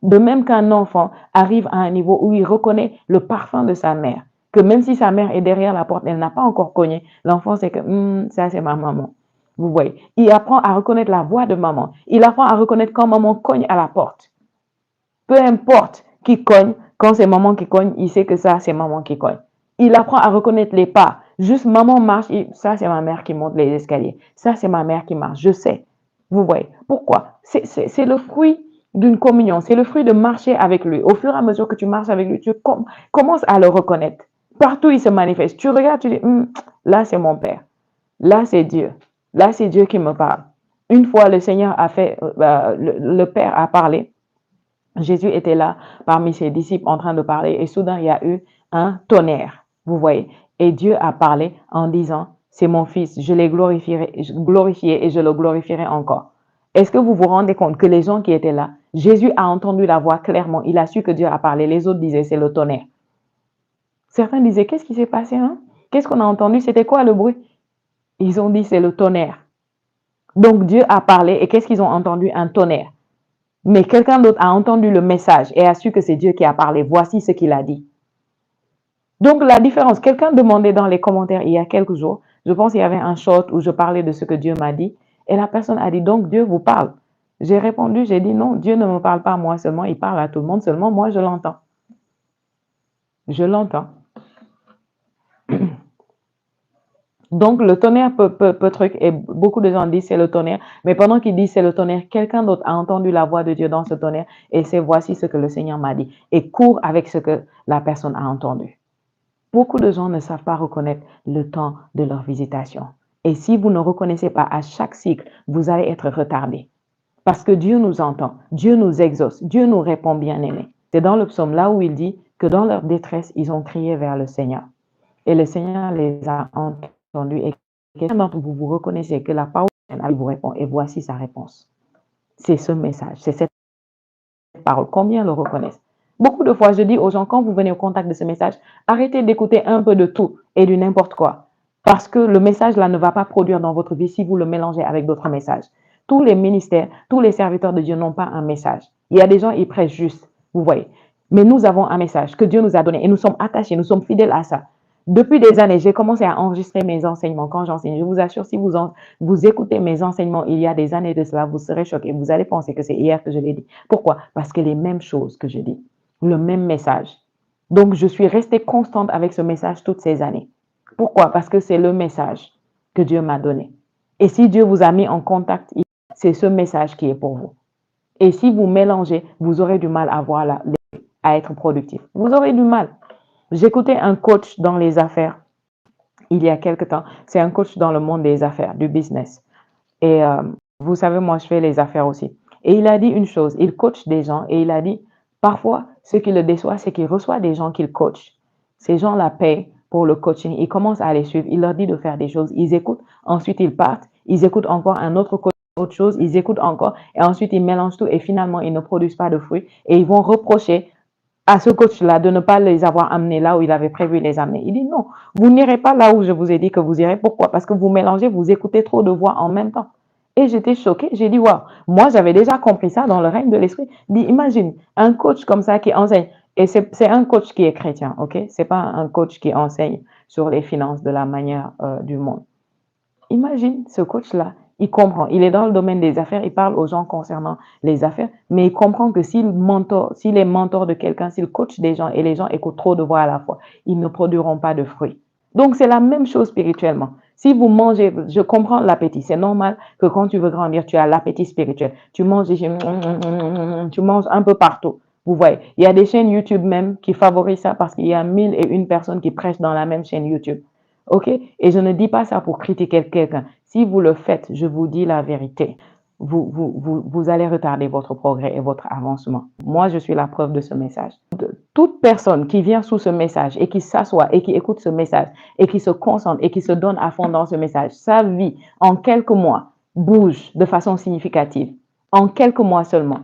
De même qu'un enfant arrive à un niveau où il reconnaît le parfum de sa mère, que même si sa mère est derrière la porte, elle n'a pas encore cogné, l'enfant sait que ça c'est ma maman. Vous voyez, il apprend à reconnaître la voix de maman. Il apprend à reconnaître quand maman cogne à la porte. Peu importe qui cogne, quand c'est maman qui cogne, il sait que ça c'est maman qui cogne. Il apprend à reconnaître les pas. Juste maman marche, ça c'est ma mère qui monte les escaliers. Ça c'est ma mère qui marche, je sais. Vous voyez, pourquoi? C'est le fruit d'une communion, c'est le fruit de marcher avec lui. Au fur et à mesure que tu marches avec lui, tu commences à le reconnaître. Partout, il se manifeste. Tu regardes, tu dis, là, c'est mon Père. Là, c'est Dieu. Là, c'est Dieu qui me parle. Une fois, le Seigneur a fait, le Père a parlé. Jésus était là parmi ses disciples en train de parler et soudain, il y a eu un tonnerre. Vous voyez. Et Dieu a parlé en disant, c'est mon fils, je l'ai glorifié et je le glorifierai encore. Est-ce que vous vous rendez compte que les gens qui étaient là, Jésus a entendu la voix clairement, il a su que Dieu a parlé. Les autres disaient, c'est le tonnerre. Certains disaient, qu'est-ce qui s'est passé? Qu'est-ce qu'on a entendu? C'était quoi le bruit? Ils ont dit, c'est le tonnerre. Donc Dieu a parlé et qu'est-ce qu'ils ont entendu? Un tonnerre. Mais quelqu'un d'autre a entendu le message et a su que c'est Dieu qui a parlé. Voici ce qu'il a dit. Donc la différence, quelqu'un demandait dans les commentaires il y a quelques jours, je pense qu'il y avait un short où je parlais de ce que Dieu m'a dit et la personne a dit, donc Dieu vous parle. J'ai répondu, j'ai dit, non, Dieu ne me parle pas moi seulement, il parle à tout le monde, seulement moi je l'entends. Je l'entends. Donc, le tonnerre peut truc, et beaucoup de gens disent c'est le tonnerre, mais pendant qu'ils disent c'est le tonnerre, quelqu'un d'autre a entendu la voix de Dieu dans ce tonnerre et c'est voici ce que le Seigneur m'a dit et court avec ce que la personne a entendu. Beaucoup de gens ne savent pas reconnaître le temps de leur visitation. Et si vous ne reconnaissez pas à chaque cycle, vous allez être retardé. Parce que Dieu nous entend, Dieu nous exauce, Dieu nous répond bien-aimé. C'est dans le psaume là où il dit que dans leur détresse, ils ont crié vers le Seigneur. Et le Seigneur les a entendus et quelqu'un d'entre vous, vous reconnaissez que la parole vous répond et voici sa réponse. C'est ce message, c'est cette parole. Combien le reconnaissent? Beaucoup de fois, je dis aux gens, quand vous venez au contact de ce message, arrêtez d'écouter un peu de tout et du n'importe quoi. Parce que le message là ne va pas produire dans votre vie si vous le mélangez avec d'autres messages. Tous les ministères, tous les serviteurs de Dieu n'ont pas un message. Il y a des gens, ils prêchent juste, vous voyez. Mais nous avons un message que Dieu nous a donné et nous sommes attachés, nous sommes fidèles à ça. Depuis des années, j'ai commencé à enregistrer mes enseignements quand j'enseigne. Je vous assure, si vous écoutez mes enseignements il y a des années de cela, vous serez choqués. Vous allez penser que c'est hier que je l'ai dit. Pourquoi? Parce que les mêmes choses que je dis, le même message. Donc, je suis restée constante avec ce message toutes ces années. Pourquoi? Parce que c'est le message que Dieu m'a donné. Et si Dieu vous a mis en contact, c'est ce message qui est pour vous. Et si vous mélangez, vous aurez du mal à être productif. Vous aurez du mal. J'écoutais un coach dans les affaires il y a quelque temps. C'est un coach dans le monde des affaires, du business. Et vous savez, moi, je fais les affaires aussi. Et il a dit une chose, il coach des gens et il a dit, parfois, ce qui le déçoit, c'est qu'il reçoit des gens qu'il coach. Ces gens-là payent pour le coaching. Il commence à les suivre. Il leur dit de faire des choses. Ils écoutent. Ensuite, ils partent. Ils écoutent encore un autre coach, autre chose. Ils écoutent encore. Et ensuite, ils mélangent tout. Et finalement, ils ne produisent pas de fruits. Et ils vont reprocher à ce coach-là de ne pas les avoir amenés là où il avait prévu les amener. Il dit non, vous n'irez pas là où je vous ai dit que vous irez. Pourquoi? Parce que vous mélangez, vous écoutez trop de voix en même temps. Et j'étais choquée. J'ai dit, waouh, moi j'avais déjà compris ça dans le règne de l'esprit. Dit, imagine un coach comme ça qui enseigne. Et c'est un coach qui est chrétien, ok? C'est pas un coach qui enseigne sur les finances de la manière du monde. Imagine ce coach-là, il comprend, il est dans le domaine des affaires, il parle aux gens concernant les affaires, mais il comprend que s'il est mentor de quelqu'un, s'il coach des gens et les gens écoutent trop de voix à la fois, ils ne produiront pas de fruits. Donc, c'est la même chose spirituellement. Si vous mangez, je comprends l'appétit. C'est normal que quand tu veux grandir, tu as l'appétit spirituel. Tu manges, tu manges un peu partout. Vous voyez, il y a des chaînes YouTube même qui favorisent ça parce qu'il y a 1001 personnes qui prêchent dans la même chaîne YouTube. OK? Et je ne dis pas ça pour critiquer quelqu'un. Si vous le faites, je vous dis la vérité. Vous allez retarder votre progrès et votre avancement. Moi, je suis la preuve de ce message. Toute personne qui vient sous ce message et qui s'assoit et qui écoute ce message et qui se concentre et qui se donne à fond dans ce message, sa vie, en quelques mois, bouge de façon significative. En quelques mois seulement.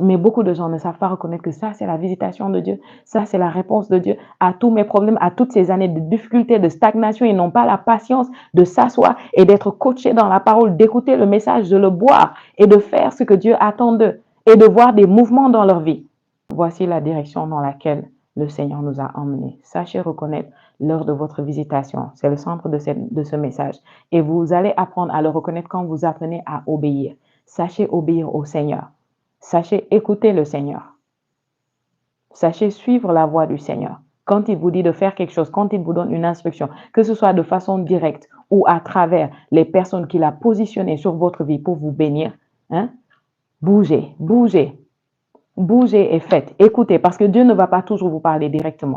Mais beaucoup de gens ne savent pas reconnaître que ça, c'est la visitation de Dieu. Ça, c'est la réponse de Dieu à tous mes problèmes, à toutes ces années de difficultés, de stagnation. Ils n'ont pas la patience de s'asseoir et d'être coachés dans la parole, d'écouter le message, de le boire et de faire ce que Dieu attend d'eux et de voir des mouvements dans leur vie. Voici la direction dans laquelle le Seigneur nous a emmenés. Sachez reconnaître l'heure de votre visitation. C'est le centre de ce message. Et vous allez apprendre à le reconnaître quand vous apprenez à obéir. Sachez obéir au Seigneur. Sachez écouter le Seigneur. Sachez suivre la voie du Seigneur. Quand il vous dit de faire quelque chose, quand il vous donne une instruction, que ce soit de façon directe ou à travers les personnes qu'il a positionnées sur votre vie pour vous bénir, hein, bougez, bougez, bougez et faites. Écoutez, parce que Dieu ne va pas toujours vous parler directement.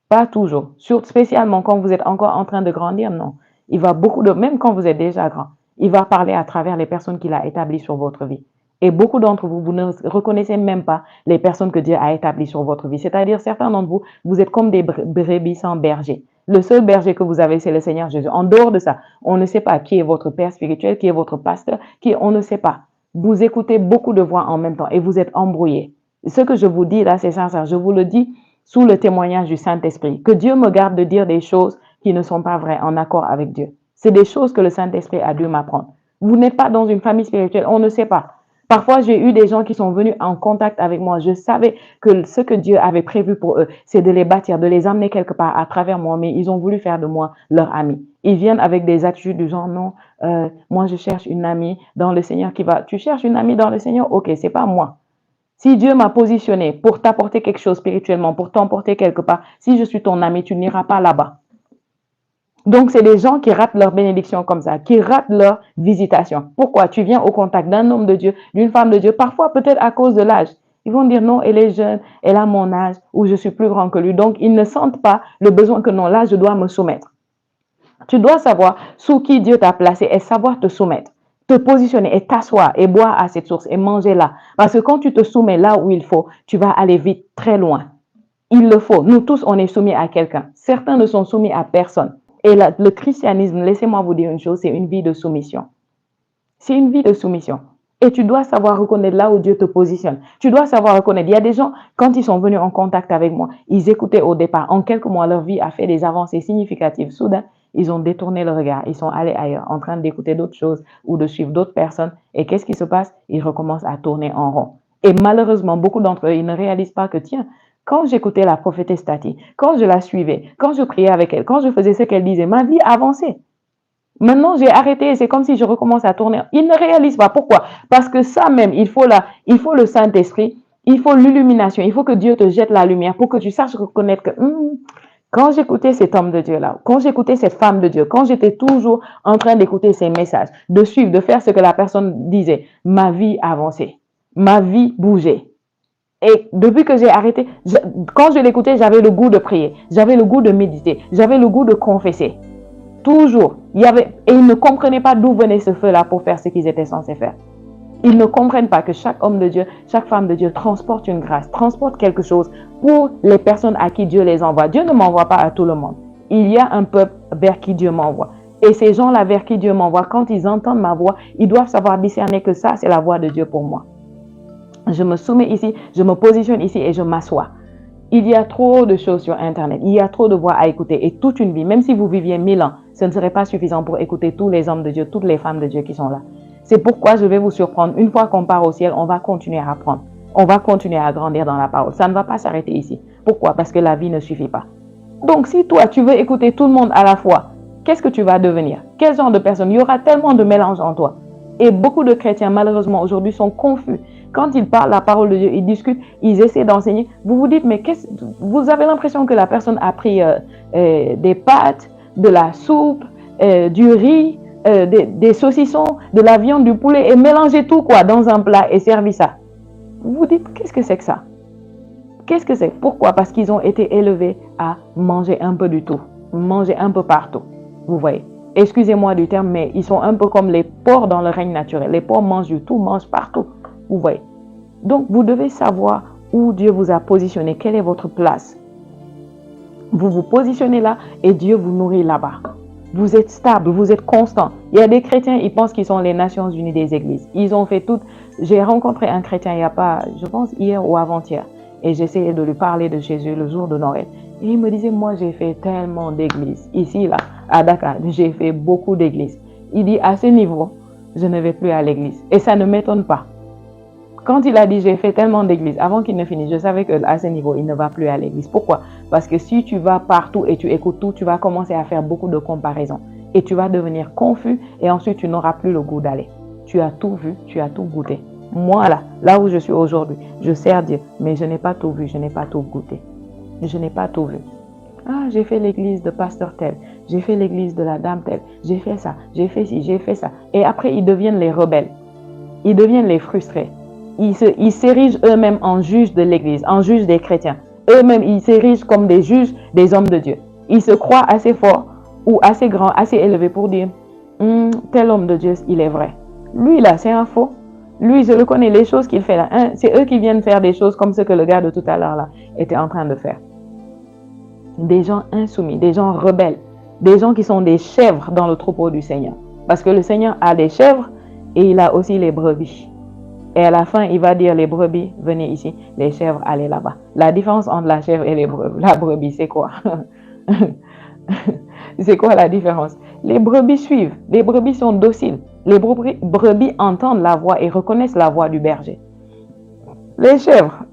Pas toujours. Spécialement quand vous êtes encore en train de grandir, non. Il va même quand vous êtes déjà grand, il va parler à travers les personnes qu'il a établies sur votre vie. Et beaucoup d'entre vous, vous ne reconnaissez même pas les personnes que Dieu a établies sur votre vie. C'est-à-dire, certains d'entre vous, vous êtes comme des brebis sans berger. Le seul berger que vous avez, c'est le Seigneur Jésus. En dehors de ça, on ne sait pas qui est votre père spirituel, qui est votre pasteur, on ne sait pas. Vous écoutez beaucoup de voix en même temps et vous êtes embrouillés. Ce que je vous dis là, c'est sincère. Je vous le dis sous le témoignage du Saint-Esprit. Que Dieu me garde de dire des choses qui ne sont pas vraies en accord avec Dieu. C'est des choses que le Saint-Esprit a dû m'apprendre. Vous n'êtes pas dans une famille spirituelle, on ne sait pas. Parfois, j'ai eu des gens qui sont venus en contact avec moi. Je savais que ce que Dieu avait prévu pour eux, c'est de les bâtir, de les emmener quelque part à travers moi, mais ils ont voulu faire de moi leur ami. Ils viennent avec des attitudes du genre, non, moi je cherche une amie dans le Seigneur qui va... Tu cherches une amie dans le Seigneur? Ok, c'est pas moi. Si Dieu m'a positionné pour t'apporter quelque chose spirituellement, pour t'emporter quelque part, si je suis ton ami, tu n'iras pas là-bas. Donc, c'est des gens qui ratent leur bénédiction comme ça, qui ratent leur visitation. Pourquoi? Tu viens au contact d'un homme de Dieu, d'une femme de Dieu, parfois peut-être à cause de l'âge. Ils vont dire non, elle est jeune, elle a mon âge, ou je suis plus grand que lui. Donc, ils ne sentent pas le besoin que non, là, je dois me soumettre. Tu dois savoir sous qui Dieu t'a placé et savoir te soumettre, te positionner et t'asseoir et boire à cette source et manger là. Parce que quand tu te soumets là où il faut, tu vas aller vite, très loin. Il le faut. Nous tous, on est soumis à quelqu'un. Certains ne sont soumis à personne. Et le christianisme, laissez-moi vous dire une chose, c'est une vie de soumission. C'est une vie de soumission. Et tu dois savoir reconnaître là où Dieu te positionne. Tu dois savoir reconnaître. Il y a des gens, quand ils sont venus en contact avec moi, ils écoutaient au départ. En quelques mois, leur vie a fait des avancées significatives. Soudain, ils ont détourné le regard. Ils sont allés ailleurs, en train d'écouter d'autres choses ou de suivre d'autres personnes. Et qu'est-ce qui se passe? Ils recommencent à tourner en rond. Et malheureusement, beaucoup d'entre eux, ils ne réalisent pas que, tiens, Quand j'écoutais la prophétesse Tati, quand je la suivais, quand je priais avec elle, quand je faisais ce qu'elle disait, ma vie avançait. Maintenant, j'ai arrêté et c'est comme si je recommence à tourner. Ils ne réalisent pas. Pourquoi? Parce que ça même, il faut le Saint-Esprit, il faut l'illumination, il faut que Dieu te jette la lumière pour que tu saches reconnaître que quand j'écoutais cet homme de Dieu-là, quand j'écoutais cette femme de Dieu, quand j'étais toujours en train d'écouter ses messages, de suivre, de faire ce que la personne disait, ma vie avançait, ma vie bougeait. Et depuis que j'ai arrêté, quand je l'écoutais, j'avais le goût de prier, j'avais le goût de méditer, j'avais le goût de confesser. Toujours. Et ils ne comprenaient pas d'où venait ce feu-là pour faire ce qu'ils étaient censés faire. Ils ne comprennent pas que chaque homme de Dieu, chaque femme de Dieu transporte une grâce, transporte quelque chose pour les personnes à qui Dieu les envoie. Dieu ne m'envoie pas à tout le monde. Il y a un peuple vers qui Dieu m'envoie. Et ces gens-là vers qui Dieu m'envoie, quand ils entendent ma voix, ils doivent savoir discerner que ça, c'est la voix de Dieu pour moi. Je me soumets ici, je me positionne ici et je m'assois. Il y a trop de choses sur Internet. Il y a trop de voix à écouter. Et toute une vie, même si vous viviez 1000 ans, ce ne serait pas suffisant pour écouter tous les hommes de Dieu, toutes les femmes de Dieu qui sont là. C'est pourquoi je vais vous surprendre. Une fois qu'on part au ciel, on va continuer à apprendre. On va continuer à grandir dans la parole. Ça ne va pas s'arrêter ici. Pourquoi? Parce que la vie ne suffit pas. Donc, si toi, tu veux écouter tout le monde à la fois, qu'est-ce que tu vas devenir? Quel genre de personne? Il y aura tellement de mélange en toi. Et beaucoup de chrétiens, malheureusement, aujourd'hui, sont confus. Quand ils parlent la parole de Dieu, ils discutent, ils essaient d'enseigner. Vous vous dites, mais vous avez l'impression que la personne a pris des pâtes, de la soupe, du riz, des saucissons, de la viande, du poulet et mélangé tout quoi dans un plat et servi ça. Vous vous dites, qu'est-ce que c'est que ça? Qu'est-ce que c'est? Pourquoi? Parce qu'ils ont été élevés à manger un peu du tout, manger un peu partout. Vous voyez? Excusez-moi du terme, mais ils sont un peu comme les porcs dans le règne naturel. Les porcs mangent du tout, mangent partout. Vous voyez? Donc, vous devez savoir où Dieu vous a positionné, quelle est votre place. Vous vous positionnez là et Dieu vous nourrit là-bas. Vous êtes stable, vous êtes constant. Il y a des chrétiens, ils pensent qu'ils sont les Nations Unies des églises. Ils ont fait tout. J'ai rencontré un chrétien il n'y a pas, je pense hier ou avant-hier, et j'essayais de lui parler de Jésus le jour de Noël. Et il me disait, moi j'ai fait tellement d'églises. Ici, là, à Dakar, j'ai fait beaucoup d'églises. Il dit, à ce niveau, je ne vais plus à l'église. Et ça ne m'étonne pas. Quand il a dit, j'ai fait tellement d'églises, avant qu'il ne finisse, je savais qu'à ce niveau, il ne va plus à l'église. Pourquoi? Parce que si tu vas partout et tu écoutes tout, tu vas commencer à faire beaucoup de comparaisons. Et tu vas devenir confus et ensuite tu n'auras plus le goût d'aller. Tu as tout vu, tu as tout goûté. Moi, là où je suis aujourd'hui, je sers Dieu, mais je n'ai pas tout vu, je n'ai pas tout goûté. Je n'ai pas tout vu. Ah, j'ai fait l'église de pasteur tel, j'ai fait l'église de la dame telle, j'ai fait ça, j'ai fait ci, j'ai fait ça. Et après, ils deviennent les rebelles. Ils deviennent les frustrés. Ils s'érigent eux-mêmes en juges de l'église, en juges des chrétiens. Eux-mêmes, ils s'érigent comme des juges des hommes de Dieu. Ils se croient assez forts ou assez grands, assez élevés pour dire tel homme de Dieu, il est vrai. Lui, là, c'est un faux. Lui, je le connais, les choses qu'il fait là. C'est eux qui viennent faire des choses comme ce que le gars de tout à l'heure là était en train de faire. Des gens insoumis, des gens rebelles, des gens qui sont des chèvres dans le troupeau du Seigneur. Parce que le Seigneur a des chèvres et il a aussi les brebis. Et à la fin, il va dire les brebis, venez ici, les chèvres, allez là-bas. La différence entre la chèvre et la brebis, c'est quoi? C'est quoi la différence? Les brebis suivent, les brebis sont dociles. Les brebis entendent la voix et reconnaissent la voix du berger. Les chèvres,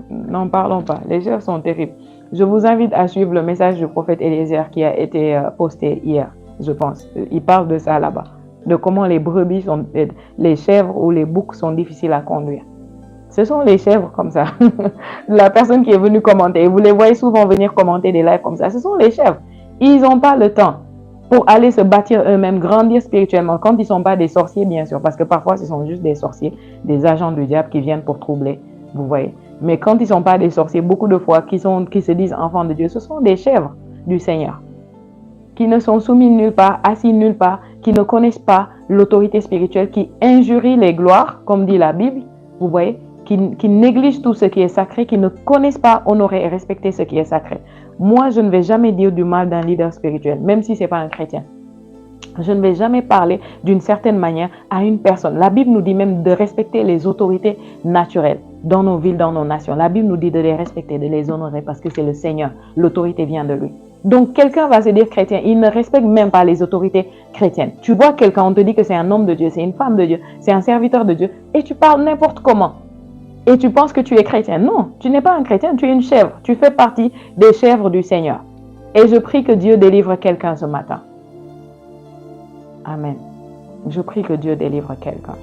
n'en parlons pas, les chèvres sont terribles. Je vous invite à suivre le message du prophète Eliezer qui a été posté hier, je pense. Il parle de ça là-bas, de comment les brebis sont, les chèvres ou les boucs sont difficiles à conduire. Ce sont les chèvres comme ça. La personne qui est venue commenter, vous les voyez souvent venir commenter des lives comme ça, ce sont les chèvres. Ils n'ont pas le temps pour aller se bâtir eux-mêmes, grandir spirituellement, quand ils ne sont pas des sorciers, bien sûr, parce que parfois, ce sont juste des sorciers, des agents du diable qui viennent pour troubler, vous voyez. Mais quand ils ne sont pas des sorciers, beaucoup de fois, qui se disent enfants de Dieu, ce sont des chèvres du Seigneur, qui ne sont soumis nulle part, assis nulle part, qui ne connaissent pas l'autorité spirituelle, qui injurient les gloires, comme dit la Bible, vous voyez, qui négligent tout ce qui est sacré, qui ne connaissent pas honorer et respecter ce qui est sacré. Moi, je ne vais jamais dire du mal d'un leader spirituel, même si ce n'est pas un chrétien. Je ne vais jamais parler d'une certaine manière à une personne. La Bible nous dit même de respecter les autorités naturelles dans nos villes, dans nos nations. La Bible nous dit de les respecter, de les honorer parce que c'est le Seigneur. L'autorité vient de lui. Donc, quelqu'un va se dire chrétien, il ne respecte même pas les autorités chrétiennes. Tu vois quelqu'un, on te dit que c'est un homme de Dieu, c'est une femme de Dieu, c'est un serviteur de Dieu et tu parles n'importe comment. Et tu penses que tu es chrétien. Non, tu n'es pas un chrétien, tu es une chèvre. Tu fais partie des chèvres du Seigneur. Et je prie que Dieu délivre quelqu'un ce matin. Amen. Je prie que Dieu délivre quelqu'un.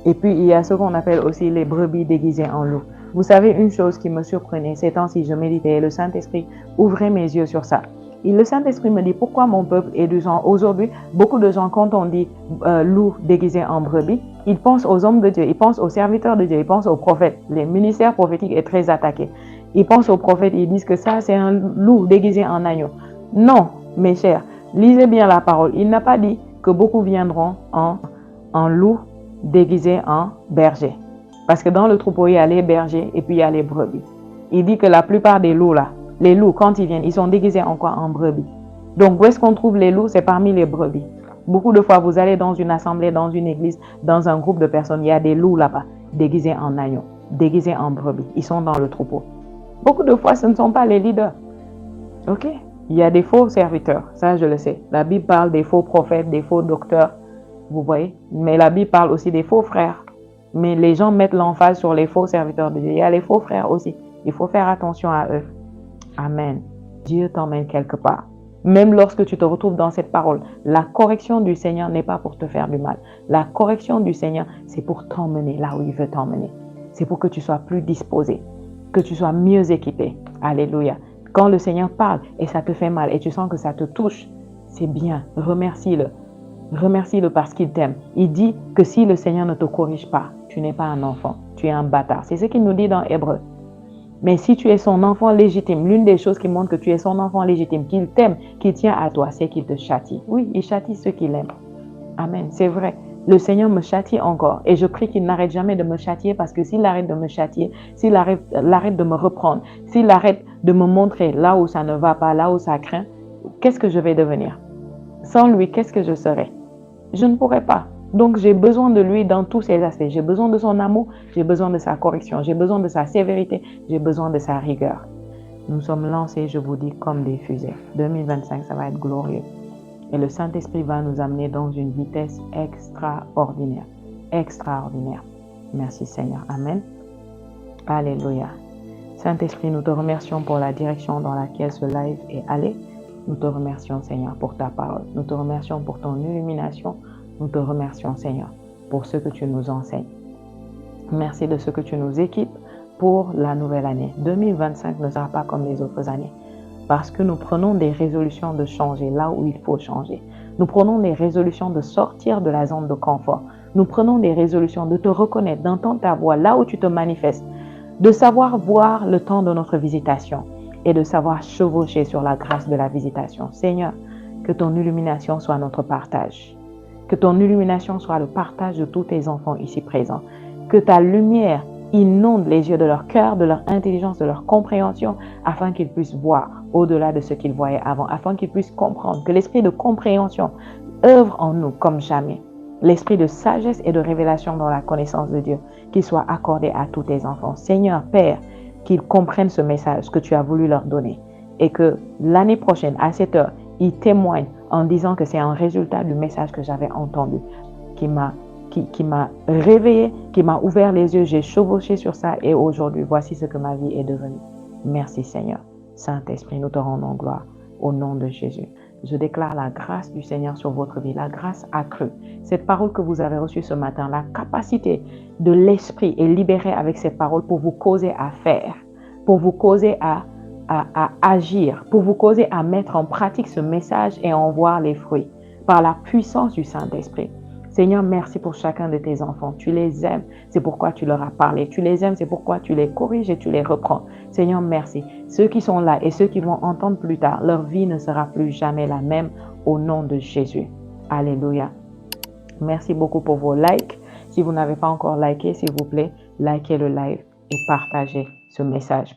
Et puis, il y a ce qu'on appelle aussi les brebis déguisées en loup. Vous savez, une chose qui me surprenait, ces temps-ci, je méditais et le Saint-Esprit ouvrait mes yeux sur ça. Et le Saint-Esprit me dit, pourquoi mon peuple est du genre, aujourd'hui, beaucoup de gens, quand on dit loup déguisé en brebis, ils pensent aux hommes de Dieu, ils pensent aux serviteurs de Dieu, ils pensent aux prophètes. Les ministères prophétiques est très attaqué. Ils pensent aux prophètes, ils disent que ça, c'est un loup déguisé en agneau. Non, mes chers, lisez bien la parole. Il n'a pas dit que beaucoup viendront en loup déguisé en berger. Parce que dans le troupeau, il y a les bergers et puis il y a les brebis. Il dit que la plupart des loups là, les loups, quand ils viennent, ils sont déguisés en quoi? En brebis. Donc, où est-ce qu'on trouve les loups? C'est parmi les brebis. Beaucoup de fois, vous allez dans une assemblée, dans une église, dans un groupe de personnes, il y a des loups là-bas, déguisés en agneaux, déguisés en brebis. Ils sont dans le troupeau. Beaucoup de fois, ce ne sont pas les leaders. Ok? Il y a des faux serviteurs, ça je le sais. La Bible parle des faux prophètes, des faux docteurs, vous voyez. Mais la Bible parle aussi des faux frères. Mais les gens mettent l'emphase sur les faux serviteurs de Dieu. Il y a les faux frères aussi. Il faut faire attention à eux. Amen. Dieu t'emmène quelque part. Même lorsque tu te retrouves dans cette parole, la correction du Seigneur n'est pas pour te faire du mal. La correction du Seigneur, c'est pour t'emmener là où il veut t'emmener. C'est pour que tu sois plus disposé, que tu sois mieux équipé. Alléluia. Quand le Seigneur parle et ça te fait mal et tu sens que ça te touche, c'est bien. Remercie-le. Remercie-le parce qu'il t'aime. Il dit que si le Seigneur ne te corrige pas, tu n'es pas un enfant. Tu es un bâtard. C'est ce qu'il nous dit dans Hébreu. Mais si tu es son enfant légitime, l'une des choses qui montre que tu es son enfant légitime, qu'il t'aime, qu'il tient à toi, c'est qu'il te châtie. Oui, il châtie ceux qu'il aime. Amen. C'est vrai. Le Seigneur me châtie encore et je prie qu'il n'arrête jamais de me châtier parce que s'il arrête de me châtier, s'il arrête de me reprendre, s'il arrête de me montrer là où ça ne va pas, là où ça craint, qu'est-ce que je vais devenir? Sans lui, qu'est-ce que je serai? Je ne pourrais pas. Donc, j'ai besoin de lui dans tous ses aspects. J'ai besoin de son amour, j'ai besoin de sa correction, j'ai besoin de sa sévérité, j'ai besoin de sa rigueur. Nous sommes lancés, je vous dis, comme des fusées. 2025, ça va être glorieux. Et le Saint-Esprit va nous amener dans une vitesse extraordinaire. Extraordinaire. Merci Seigneur. Amen. Alléluia. Saint-Esprit, nous te remercions pour la direction dans laquelle ce live est allé. Nous te remercions, Seigneur, pour ta parole. Nous te remercions pour ton illumination. Nous te remercions, Seigneur, pour ce que tu nous enseignes. Merci de ce que tu nous équipes pour la nouvelle année. 2025 ne sera pas comme les autres années parce que nous prenons des résolutions de changer là où il faut changer. Nous prenons des résolutions de sortir de la zone de confort. Nous prenons des résolutions de te reconnaître, d'entendre ta voix là où tu te manifestes, de savoir voir le temps de notre visitation et de savoir chevaucher sur la grâce de la visitation. Seigneur, que ton illumination soit notre partage. Que ton illumination soit le partage de tous tes enfants ici présents. Que ta lumière inonde les yeux de leur cœur, de leur intelligence, de leur compréhension, afin qu'ils puissent voir au-delà de ce qu'ils voyaient avant, afin qu'ils puissent comprendre. Que l'esprit de compréhension œuvre en nous comme jamais. L'esprit de sagesse et de révélation dans la connaissance de Dieu, qu'il soit accordé à tous tes enfants. Seigneur, Père, qu'ils comprennent ce message que tu as voulu leur donner et que l'année prochaine, à cette heure, ils témoignent en disant que c'est un résultat du message que j'avais entendu, qui m'a réveillé, qui m'a ouvert les yeux. J'ai chevauché sur ça et aujourd'hui, voici ce que ma vie est devenue. Merci Seigneur. Saint-Esprit, nous te rendons gloire au nom de Jésus. Je déclare la grâce du Seigneur sur votre vie, la grâce accrue. Cette parole que vous avez reçue ce matin, la capacité de l'Esprit est libérée avec cette parole pour vous causer à faire, pour vous causer à agir, pour vous causer à mettre en pratique ce message et en voir les fruits par la puissance du Saint-Esprit. Seigneur, merci pour chacun de tes enfants. Tu les aimes, c'est pourquoi tu leur as parlé. Tu les aimes, c'est pourquoi tu les corriges et tu les reprends. Seigneur, merci. Ceux qui sont là et ceux qui vont entendre plus tard, leur vie ne sera plus jamais la même au nom de Jésus. Alléluia. Merci beaucoup pour vos likes. Si vous n'avez pas encore liké, s'il vous plaît, likez le live et partagez ce message.